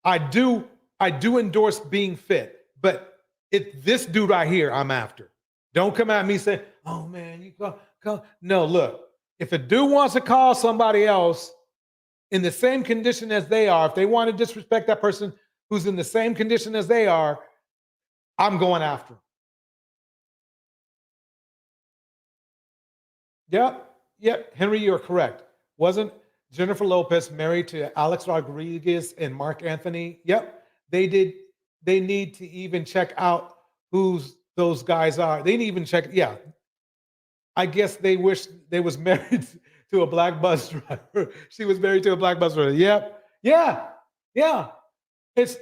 I do endorse being fit, but it's this dude right here I'm after. Don't come at me saying, oh man, you go. No, look, if a dude wants to call somebody else in the same condition as they are, if they want to disrespect that person who's in the same condition as they are, I'm going after him. Yep, Henry, you're correct. Wasn't Jennifer Lopez married to Alex Rodriguez and Mark Anthony? Yep, they did. They need to even check out who's those guys are. They didn't even check. Yeah, I guess they wish they was married to a black bus driver. She was married to a black bus driver. Yep, yeah. This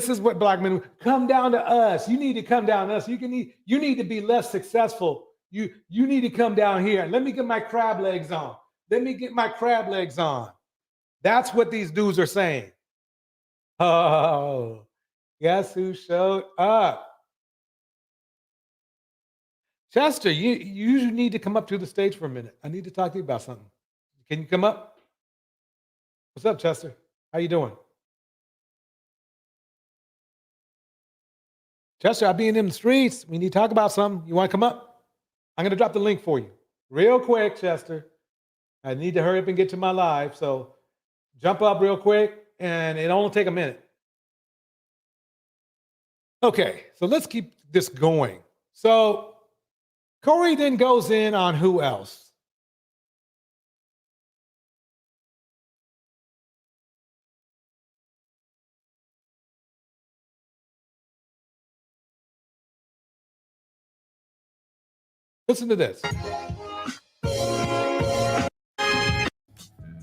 is what black men come down to us. You need to come down to us. You need to be less successful. You need to come down here. Let me get my crab legs on. Let me get my crab legs on. That's what these dudes are saying. Oh, guess who showed up? Chester, you need to come up to the stage for a minute. I need to talk to you about something. Can you come up? What's up, Chester? How you doing? Chester, I'll be in them streets. We need to talk about something. You want to come up? I'm going to drop the link for you. Real quick, Chester. I need to hurry up and get to my live. So jump up real quick, and it'll only take a minute. Okay, so let's keep this going. So Corey then goes in on who else? Listen to this.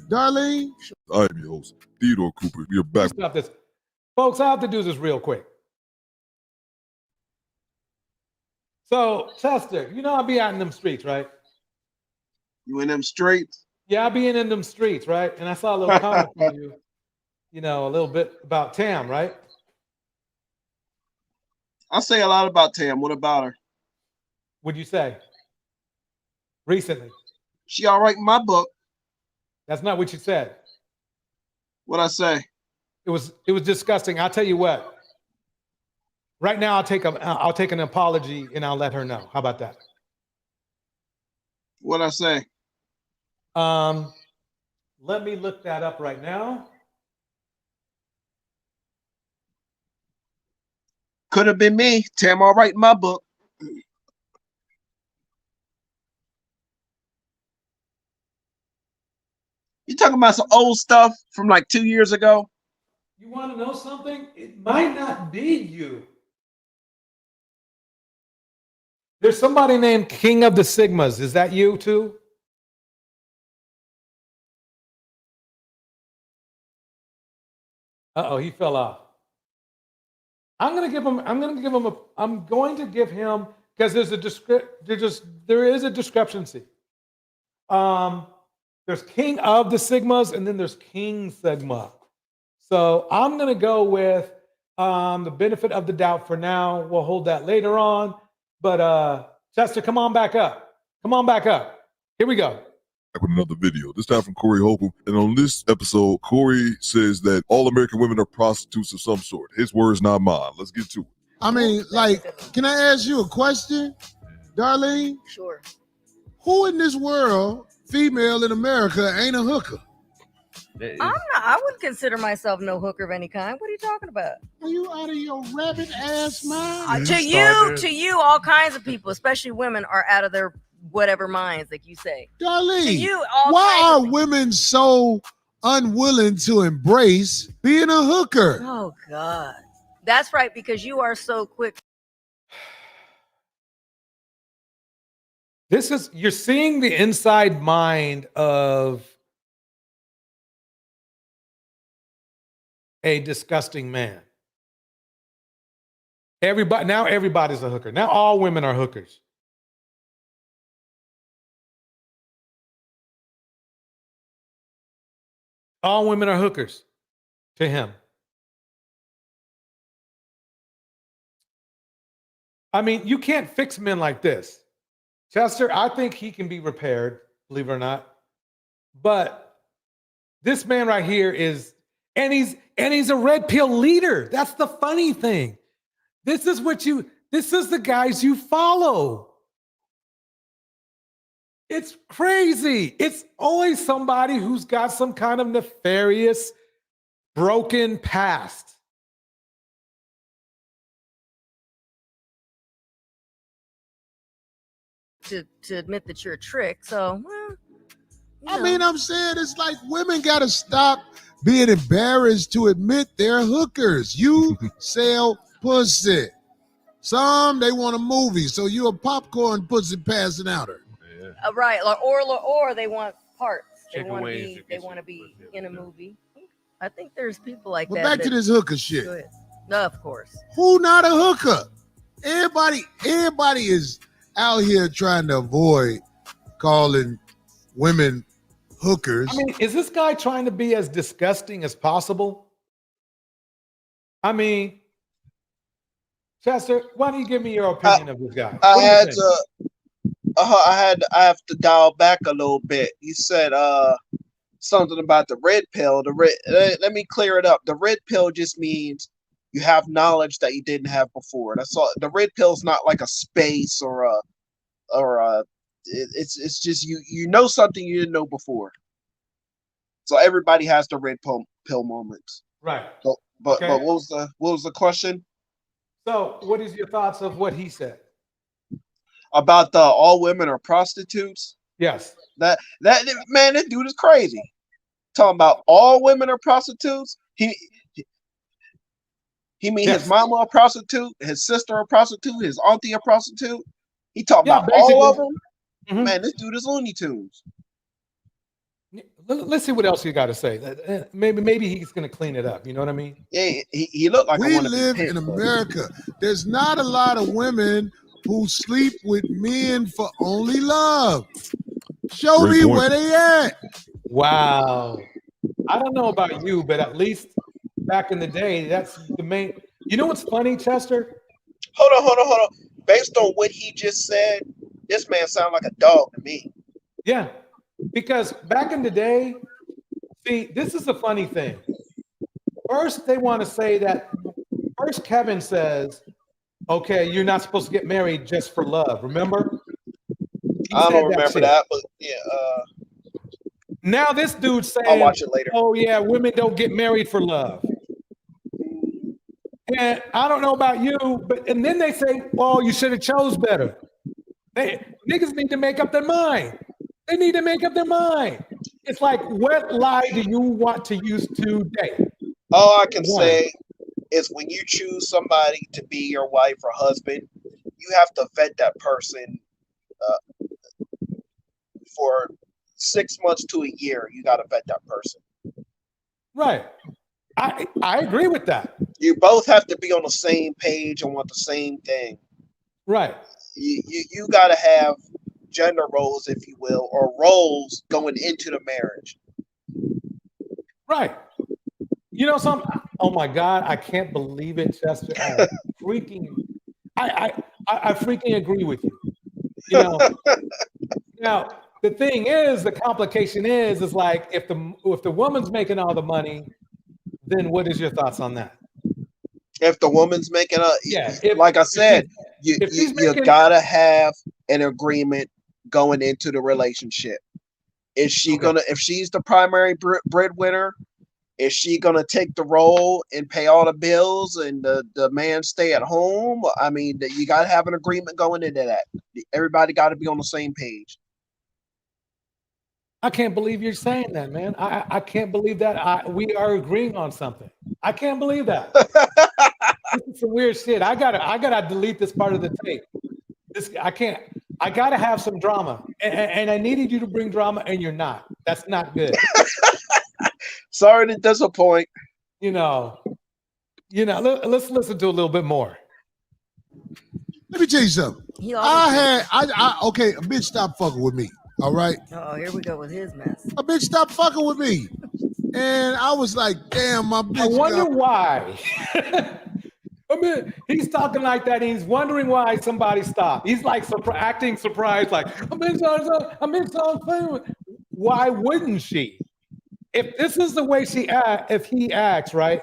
Darlene. I am your host, Theodore Cooper. We are back. Stop this. Folks, I have to do this real quick. So, Chester, you know I'll be out in them streets, right? You in them streets? Yeah, I'll be in them streets, right? And I saw a little comment from you, a little bit about Tam, right? I say a lot about Tam. What about her? What'd you say? Recently. She all right in my book. That's not what you said. What'd I say? It was disgusting. I'll tell you what. Right now, I'll take an apology and I'll let her know. How about that? What'd I say? Let me look that up right now. Could have been me. Tam, I'll write my book. You talking about some old stuff from like 2 years ago? You want to know something? It might not be you. There's somebody named King of the Sigmas. Is that you too? Uh-oh, he fell off. I'm going to give him because there is a discrepancy. There's King of the Sigmas and then there's King Sigma. So I'm going to go with the benefit of the doubt for now. We'll hold that later on. But Chester, come on back up. Come on back up. Here we go. Back with another video, this time from Corey Holcome. And on this episode, Corey says that all American women are prostitutes of some sort. His words, not mine. Let's get to it. I mean, like, can I ask you a question, Darlene? Sure. Who in this world, female in America, ain't a hooker? I wouldn't consider myself no hooker of any kind. What are you talking about? Are you out of your rabbit ass mind? To you, all kinds of people, especially women, are out of their whatever minds, like you say. Darlene, to you, why are women so unwilling to embrace being a hooker? Oh God, that's right, because you are so quick. You're seeing the inside mind of a disgusting man. Everybody's a hooker. Now all women are hookers. All women are hookers to him. I mean, you can't fix men like this. Chester, I think he can be repaired, believe it or not. But this man right here is, and he's a red pill leader. That's the funny thing. This is the guys you follow. It's crazy. It's always somebody who's got some kind of nefarious, broken past. To admit that you're a trick. So, well, I mean, I'm saying it's like women got to stop being embarrassed to admit they're hookers. You sell pussy. Some, they want a movie, so you a popcorn pussy passing out her. Right, or they want parts. They want to be in a movie. I think there's people like that. But back to this hooker shit. No, of course. Who not a hooker? Everybody is out here trying to avoid calling women hookers. I mean, is this guy trying to be as disgusting as possible? I mean, Chester, why don't you give me your opinion of this guy? I have to dial back a little bit. You said something about the red pill. Let me clear it up. The red pill just means you have knowledge that you didn't have before. That's all. The red pill is not like a space or it's just you know something you didn't know before. So everybody has the red pill moments. Right. But what was the question? So what is your thoughts of what he said? About the all women are prostitutes? Yes. That man, that dude is crazy. Talking about all women are prostitutes? He mean his mama a prostitute, his sister a prostitute, his auntie a prostitute. He talking about all of them. Mm-hmm. Man, this dude is Looney Tunes. Let's see what else you got to say. Maybe he's going to clean it up. You know what I mean? Yeah, he looked like we live in America. There's not a lot of women who sleep with men for only love. Show me where they at. Wow. I don't know about you, but at least back in the day, that's the main. You know what's funny, Chester? Hold on. Based on what he just said, this man sounds like a dog to me. Yeah, because back in the day, see, this is the funny thing. first they want to say that. First, Kevin says, "Okay, you're not supposed to get married just for love." Remember? I don't remember that, but yeah. Now this dude's saying, I'll watch it later. "Oh yeah, women don't get married for love." And I don't know about you, but and then they say, "Well, you should have chose better." Niggas need to make up their mind. They need to make up their mind. It's like, what lie do you want to use today? All I can say is when you choose somebody to be your wife or husband, you have to vet that person for 6 months to a year. You got to vet that person. Right. I agree with that. You both have to be on the same page and want the same thing. Right. You got to have gender roles, if you will, or roles going into the marriage. Right. You know something? Oh my God, I can't believe it, Chester. I freaking agree with you. You know, now the thing is, the complication is like if the woman's making all the money, then what is your thoughts on that? If the woman's making like I said, you gotta have an agreement going into the relationship. Is she gonna, if she's the primary breadwinner, is she gonna take the role and pay all the bills and the man stay at home? I mean, you gotta have an agreement going into that. Everybody got to be on the same page. I can't believe you're saying that, man. I can't believe that we are agreeing on something. I can't believe that. This is some weird shit. I gotta delete this part of the tape. I can't. I gotta have some drama, and I needed you to bring drama, and you're not. That's not good. Sorry to disappoint. You know. Let's listen to a little bit more. Let me tell you something. Okay, a bitch stopped fucking with me. All right. Oh, here we go with his mess. A bitch stopped fucking with me, and I was like, "Damn, my bitch." I wonder why. I mean, he's talking like that. And he's wondering why somebody stopped. He's like acting surprised, like I'm in so. Why wouldn't she? If this is the way if he acts, right?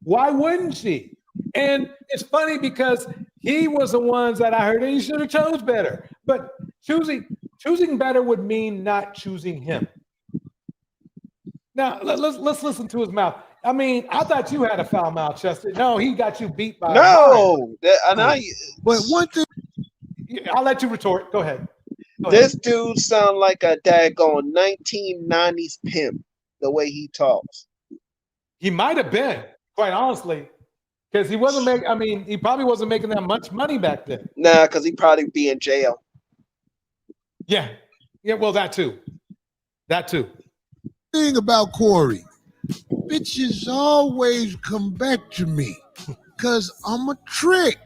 Why wouldn't she? And it's funny because he was the ones that I heard, and you should have chose better. But choosing better would mean not choosing him. Now let's listen to his mouth. I mean, I thought you had a foul mouth, Chester. No, he got you beat by. No, but one thing. I'll let you retort. Go ahead. This dude sound like a daggone 1990s pimp. The way he talks. He might have been, quite honestly, because he wasn't making. I mean, he probably wasn't making that much money back then. Nah, because he'd probably be in jail. Yeah. Well, that too. Thing about Corey, bitches always come back to me because I'm a trick.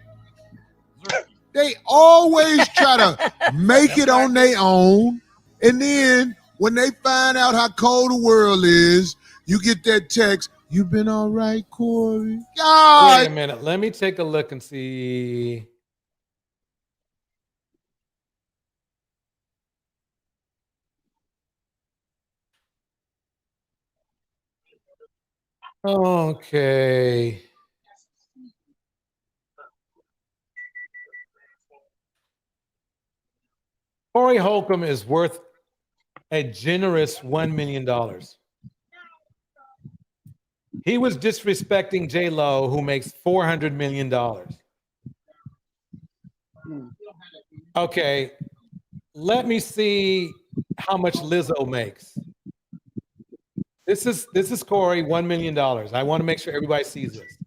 They always try to make it on their own, and then when they find out how cold the world is, you get that text, "You been all right, Corey?" God. Wait a minute. Let me take a look and see. Okay. Corey Holcome is worth a generous $1 million. He was disrespecting J-Lo, who makes $400 million. Okay, let me see how much Lizzo makes. This is Corey, $1 million. I want to make sure everybody sees this.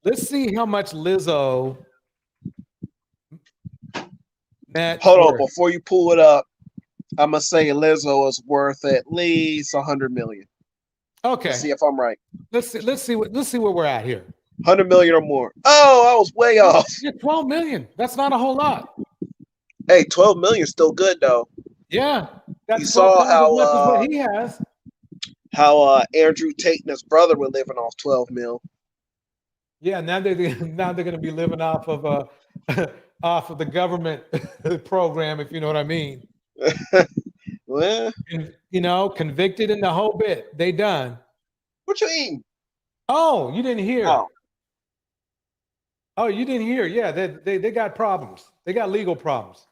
Let's see how much Lizzo. Hold on, before you pull it up, I'm gonna say Lizzo is worth at least $100 million. Okay. Let's see if I'm right. Let's see where we're at here. 100 million or more. Oh, I was way off. Yeah, 12 million. That's not a whole lot. Hey, 12 million is still good though. Yeah. You saw how as much as what he has. How Andrew Tate and his brother were living off 12 mil. Yeah, now they're going to be living off of off of the government program, if you know what I mean. Well, convicted in the whole bit. They done. What you mean? Oh, you didn't hear? No. Oh, you didn't hear? Yeah, they got problems. They got legal problems.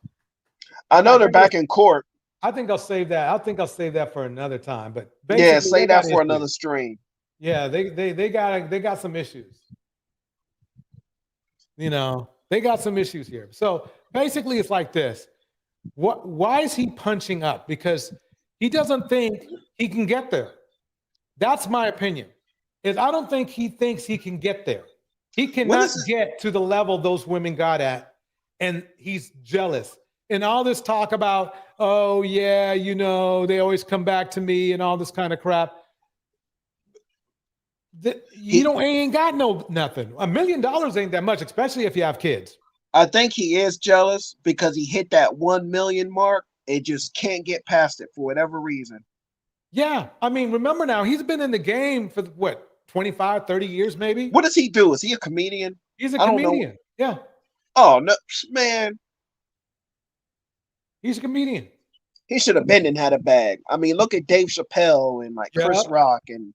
I know they're back in court. I think I'll save that. I think I'll save that for another time. But Yeah, basically, say they that got for issues. another stream. Yeah, they got some issues. You know, they got some issues here. So basically, it's like this. Why is he punching up? Because he doesn't think he can get there. That's my opinion. I don't think he thinks he can get there. He cannot get to the level those women got at, and he's jealous. And all this talk about, oh yeah, you know, they always come back to me and all this kind of crap. He ain't got nothing. $1 million ain't that much, especially if you have kids. I think he is jealous because he hit that 1 million mark and just can't get past it for whatever reason. Yeah, I mean, remember now, he's been in the game for what, 25, 30 years maybe? What does he do? Is he a comedian? He's a comedian. Yeah. Oh, no, man. He's a comedian. He should have been and had a bag. I mean, look at Dave Chappelle and like Chris Rock. And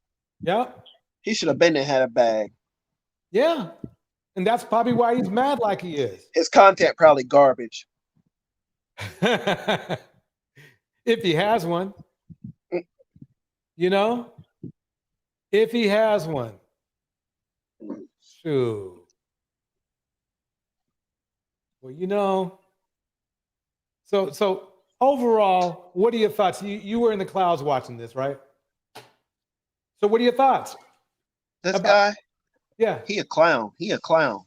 he should have been and had a bag. Yeah. And that's probably why he's mad like he is. His content probably garbage. If he has one. You know? If he has one. Shoot. Well, you know. So overall, what are your thoughts? You were in the clouds watching this, right? So what are your thoughts? This guy? Yeah. He a clown. He a clown.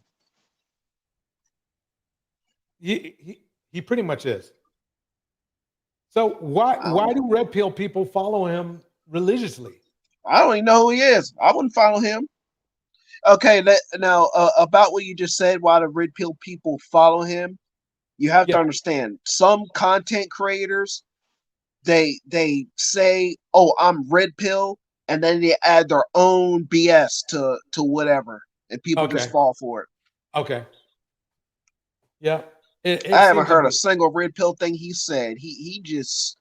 He pretty much is. So why do red pill people follow him religiously? I don't even know who he is. I wouldn't follow him. Okay, now about what you just said, why the red pill people follow him, you have to understand. Some content creators, they say, "Oh, I'm red pill," and then they add their own BS to whatever, and people just fall for it. Okay. Yeah. I haven't heard a single red pill thing he said. He just,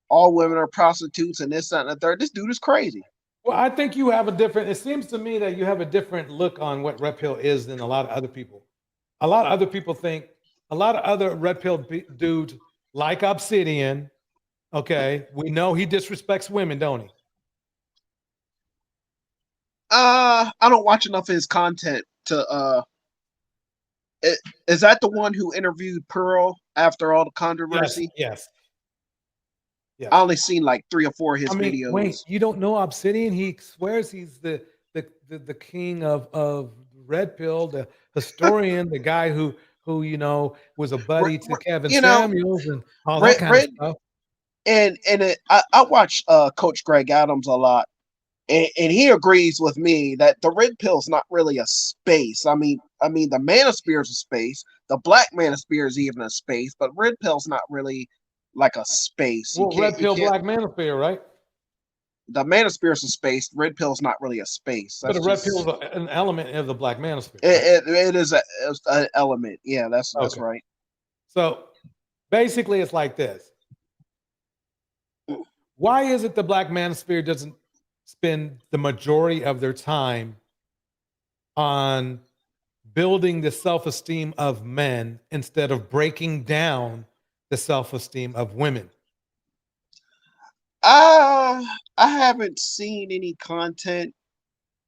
all women are prostitutes and this, that, and the third. This dude is crazy. Well, I think you have it seems to me that you have a different look on what red pill is than a lot of other people. A lot of other people think, a lot of other red pill dudes like Obsidian. Okay. We know he disrespects women, don't he? I don't watch enough of his content to, is that the one who interviewed Pearl after all the controversy? Yes. I only seen like 3 or 4 of his videos. Wait, you don't know Obsidian? He swears he's the king of red pill, the historian, the guy who you know was a buddy to Kevin Samuels and all that kind of stuff. And I watch Coach Greg Adams a lot, and he agrees with me that the red pill is not really a space. I mean the manosphere is a space. The black manosphere is even a space, but red pill's not really like a space. Well, red pill, black manosphere, right? The manosphere is a space. Red pill is not really a space. But a red pill is an element of the black manosphere. It is an element. Yeah, that's right. So basically, it's like this. Why is it the black manosphere doesn't spend the majority of their time on building the self-esteem of men instead of breaking down the self-esteem of women? I haven't seen any content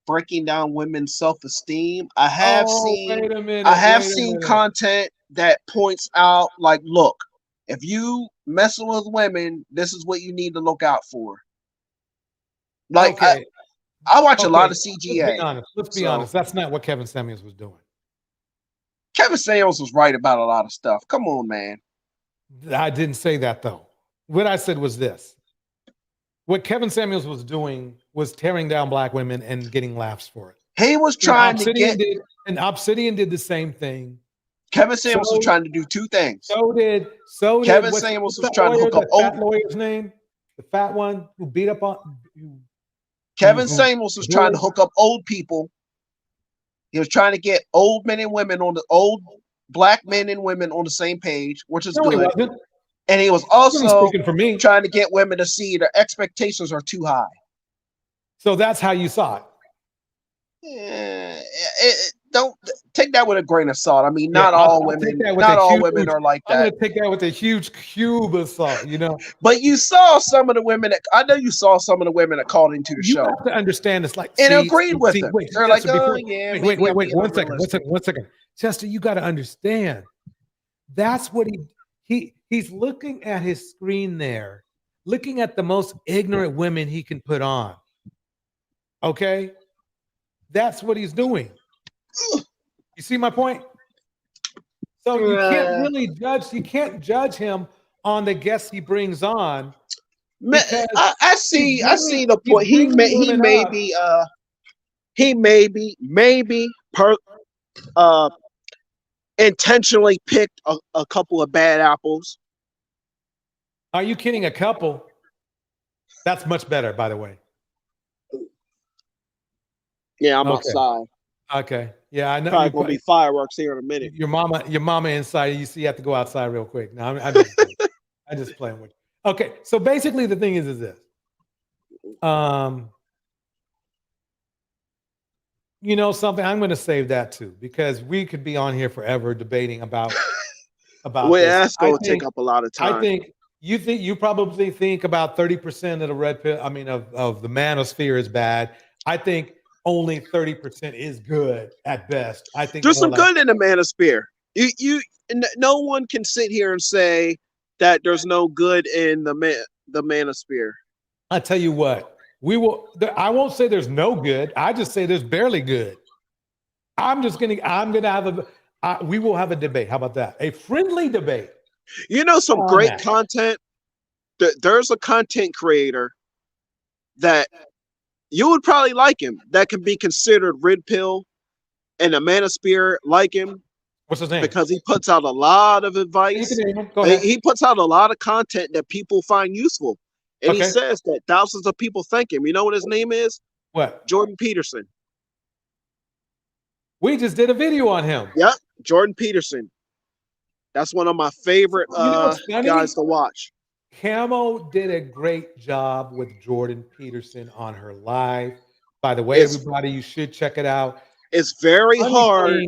breaking down women's self-esteem. I have seen content that points out, like, look, if you messing with women, this is what you need to look out for. Like, I watch a lot of CGA. Let's be honest. That's not what Kevin Samuels was doing. Kevin Samuels was right about a lot of stuff. Come on, man. I didn't say that, though. What I said was this. What Kevin Samuels was doing was tearing down black women and getting laughs for it. He was trying to get... And Obsidian did the same thing. Kevin Samuels was trying to do 2 things. So did Kevin Samuels was trying to hook up old... lawyer's name? The fat one who beat up on... Kevin Samuels was trying to hook up old people. He was trying to get old men and women on the old black men and women on the same page, which is good. And he was also trying to get women to see their expectations are too high. So that's how you saw it. Don't take that with a grain of salt. I mean, Yeah, not all women, not all women are like I'm that. gonna take that with a huge cube of salt, you know. But you saw some of the women that I know you saw some of the women that called into the You show have to understand it's like and see, agreed with them. wait, They're Chester, like, oh before, yeah, wait, maybe I'm wait, being unrealistic. one second. Chester, you got to understand. That's what he's looking at his screen there, looking at the most ignorant women he can put on. Okay? That's what he's doing. You see my point? So you can't really judge, you can't judge him on the guests he brings on. I see the point. He maybe intentionally picked a couple of bad apples. Are you kidding? A couple? That's much better, by the way. Yeah, I'm outside. Okay. Yeah, I know. Probably gonna be fireworks here in a minute. Your mama inside. You see, you have to go outside real quick. No, I'm just playing with you. Okay, so basically the thing is this. You know something? I'm going to save that too because we could be on here forever debating about well, this. That's going to take up a lot of time. I think you probably think about 30% of the red pill. I mean, of the manosphere is bad. I think only 30% is good at best. I think there's some good in the manosphere. No one can sit here and say that there's no good in the manosphere. I tell you what. I won't say there's no good. I just say there's barely good. I'm gonna have we will have a debate. How about that? A friendly debate. You know, some great content. There's a content creator that you would probably like him. That can be considered red pill, and the manosphere like him. What's his name? Because he puts out a lot of advice. He puts out a lot of content that people find useful. And he says that thousands of people thank him. You know what his name is? What? Jordan Peterson. We just did a video on him. Yeah, Jordan Peterson. That's one of my favorite guys to watch. Camo did a great job with Jordan Peterson on her live. By the way, everybody, you should check it out. It's very hard.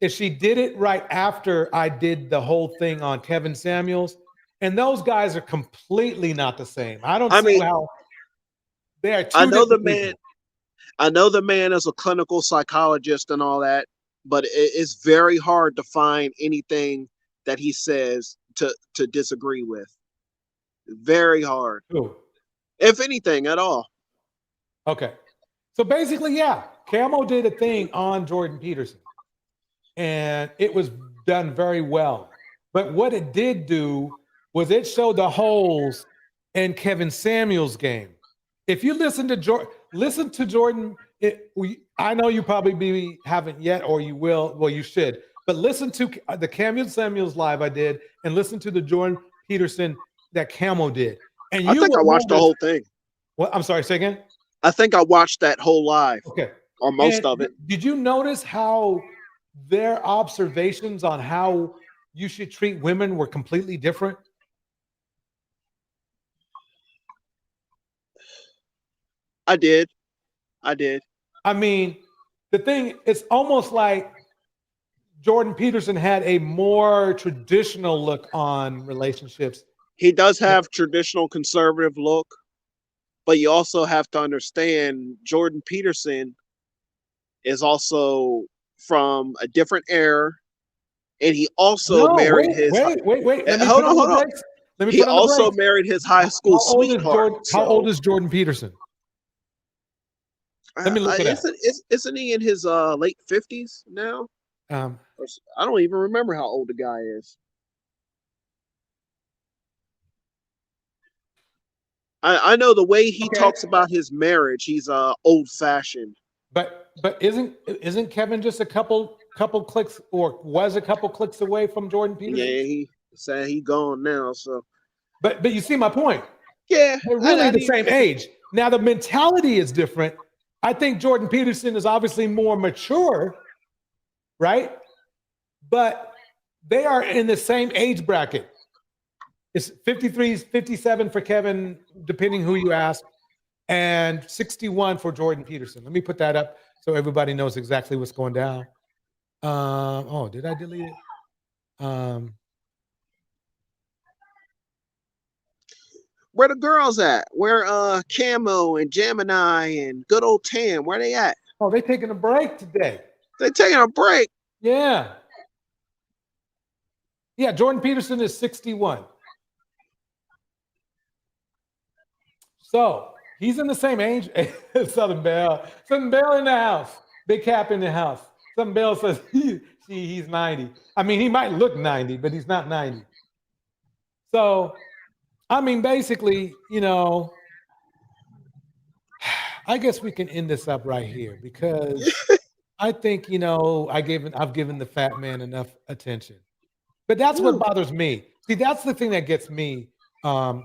If she did it right after I did the whole thing on Kevin Samuels, and those guys are completely not the same. I don't see how they are. I know the man is a clinical psychologist and all that, but it's very hard to find anything that he says to disagree with. Very hard. Ooh. If anything at all. Okay. So basically, yeah, Camo did a thing on Jordan Peterson, and it was done very well. But what it did do was it showed the holes in Kevin Samuels' game. If you listen to Jordan, I know you probably haven't yet, or you will. Well, you should. But listen to the Kevin Samuels live I did, and listen to the Jordan Peterson that Camo did. And I think I watched the whole thing. What? I'm sorry. Say again. I think I watched that whole live. Okay. Or most of it. Did you notice how their observations on how you should treat women were completely different? I did. I mean, the thing, it's almost like Jordan Peterson had a more traditional look on relationships. He does have traditional conservative look, but you also have to understand Jordan Peterson is also from a different era, and he also married his. Wait. Hold on. He also married his high school sweetheart. How old is Jordan Peterson? Let me look it up. Isn't he in his late 50s now? I don't even remember how old the guy is. I know the way he talks about his marriage, he's old fashioned. But isn't Kevin just a couple clicks, or was a couple clicks away from Jordan Peterson? Yeah, he said he gone now. So, but you see my point. Yeah, they're really the same age. Now the mentality is different. I think Jordan Peterson is obviously more mature, right? But they are in the same age bracket. It's 53, 57 for Kevin, depending who you ask, and 61 for Jordan Peterson. Let me put that up so everybody knows exactly what's going down. Oh, did I delete it? Where the girls at? Where Camo and Gemini and good old Tam? Where they at? Oh, they taking a break today. They taking a break. Yeah. Yeah, Jordan Peterson is 61. So he's in the same age as Southern Belle. Southern Belle in the house. Big Cap in the house. Southern Belle says he's 90. I mean, he might look 90, but he's not 90. So, I mean, basically, you know, I guess we can end this up right here because I think, you know, I've given the fat man enough attention. But that's what bothers me. See, that's the thing that gets me,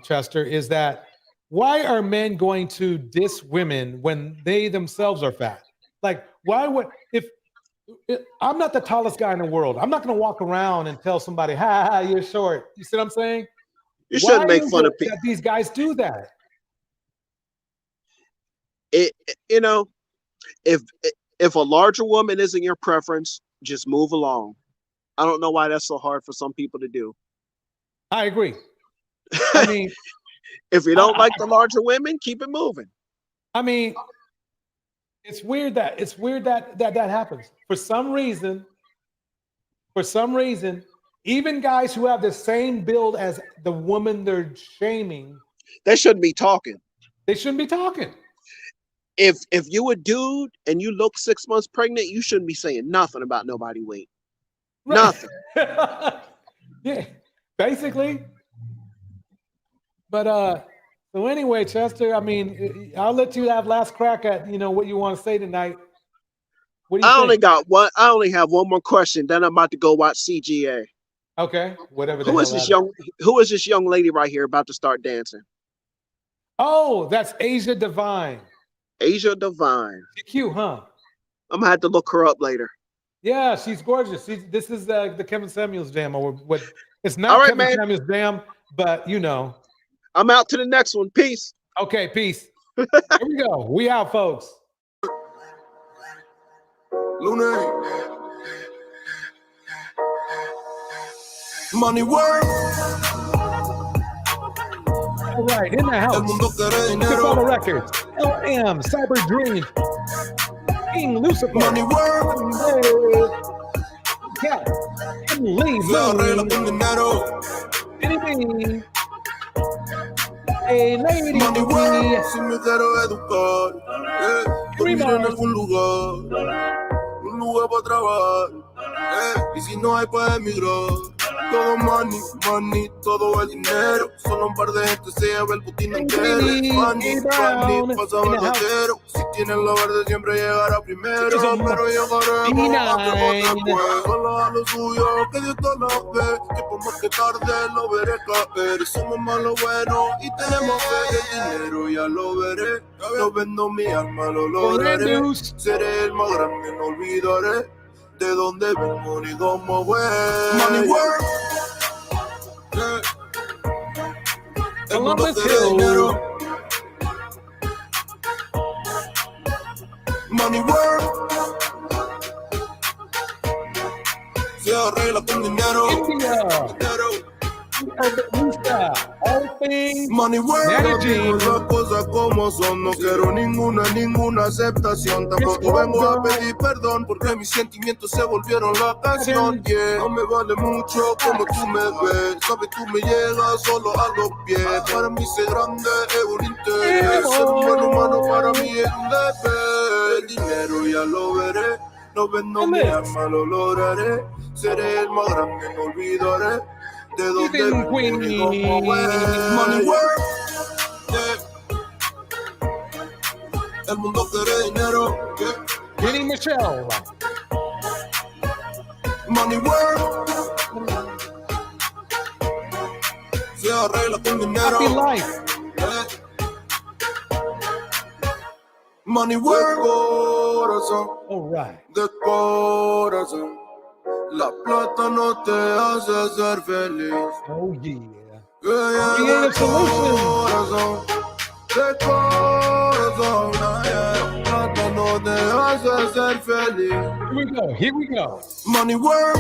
Chester, is that why are men going to diss women when they themselves are fat? Like, why would, if I'm not the tallest guy in the world, I'm not going to walk around and tell somebody, ha, you're short. You see what I'm saying? You shouldn't make fun of people. These guys do that. You know, if a larger woman isn't your preference, just move along. I don't know why that's so hard for some people to do. I agree. I mean, if you don't like the larger women, keep it moving. I mean, it's weird that that happens. For some reason, even guys who have the same build as the woman they're shaming, they shouldn't be talking. They shouldn't be talking. If you a dude and you look 6 months pregnant, you shouldn't be saying nothing about nobody weight. Right. Nothing. Yeah, basically. But so anyway, Chester, I mean, I'll let you have last crack at, you know, what you want to say tonight. What do you think? I only have one more question. Then I'm about to go watch CGA. Okay, whatever. Who is this young lady right here about to start dancing? Oh, that's Asia Devine. Asia Devine. She's cute, huh? I'm gonna have to look her up later. Yeah, she's gorgeous. This is the Kevin Samuels jam, or what? It's not All right, Kevin man. Samuels jam, but you know. I'm out to the next one. Peace. Okay, peace. Here we go. We out, folks. Money work. All right, in the house. All the records. LM, Cyber Dream, King Lucifer. Money work. Yeah. Se arregla con dinero. DeeDee. Hey, lady. Money work. Si me quiero educar, dormir en algún lugar. Un lugar para trabajar. Y si no hay para emigrar. Todo money, money, todo el dinero. Solo un par de gente se lleva el putín entero. Money, money, pasa verdadero. Si tienes lo verde siempre llegará primero. Pero llegaremos a que otra solo a lo suyo, que Dios te lo ve. Que por más que tarde lo veré caer. Somos malos buenos y tenemos fe. El dinero ya lo veré. Yo vendo mi alma, lo lograré. Seré el más grande, no olvidaré de dónde vengo ni cómo voy. Money work. El mundo quiere dinero. Money work. Se arregla con dinero. Money work. Las cosas como son. No quiero ninguna aceptación. Tampoco vengo a pedir perdón porque mis sentimientos se volvieron la canción. Yeah. No me vale mucho como tú me ves. Sabes, tú me llegas solo a los pies. Para mí ser grande es un interés. Ser un buen humano para mí es un deber. El dinero ya lo veré. No vendo mi alma, lo lograré. Seré el más grande, no olvidaré de dónde vengo y cómo voy. Money work. El mundo quiere dinero. Jenny Michelle. Money work. Se arregla con dinero. Happy life. Money work. Corazón. All right. De corazón. La plata no te hace ser feliz. Oh yeah. De corazón. De corazón. La plata no o te hace ser feliz. Here we go, here we go. Money work.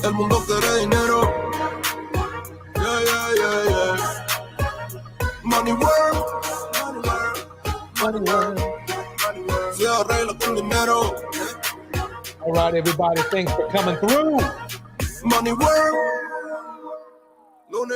El mundo quiere dinero. Yeah, yeah, yeah, yeah. Money work. Money work. Money work. Se arregla con dinero. All right, everybody, thanks for coming through. Money work.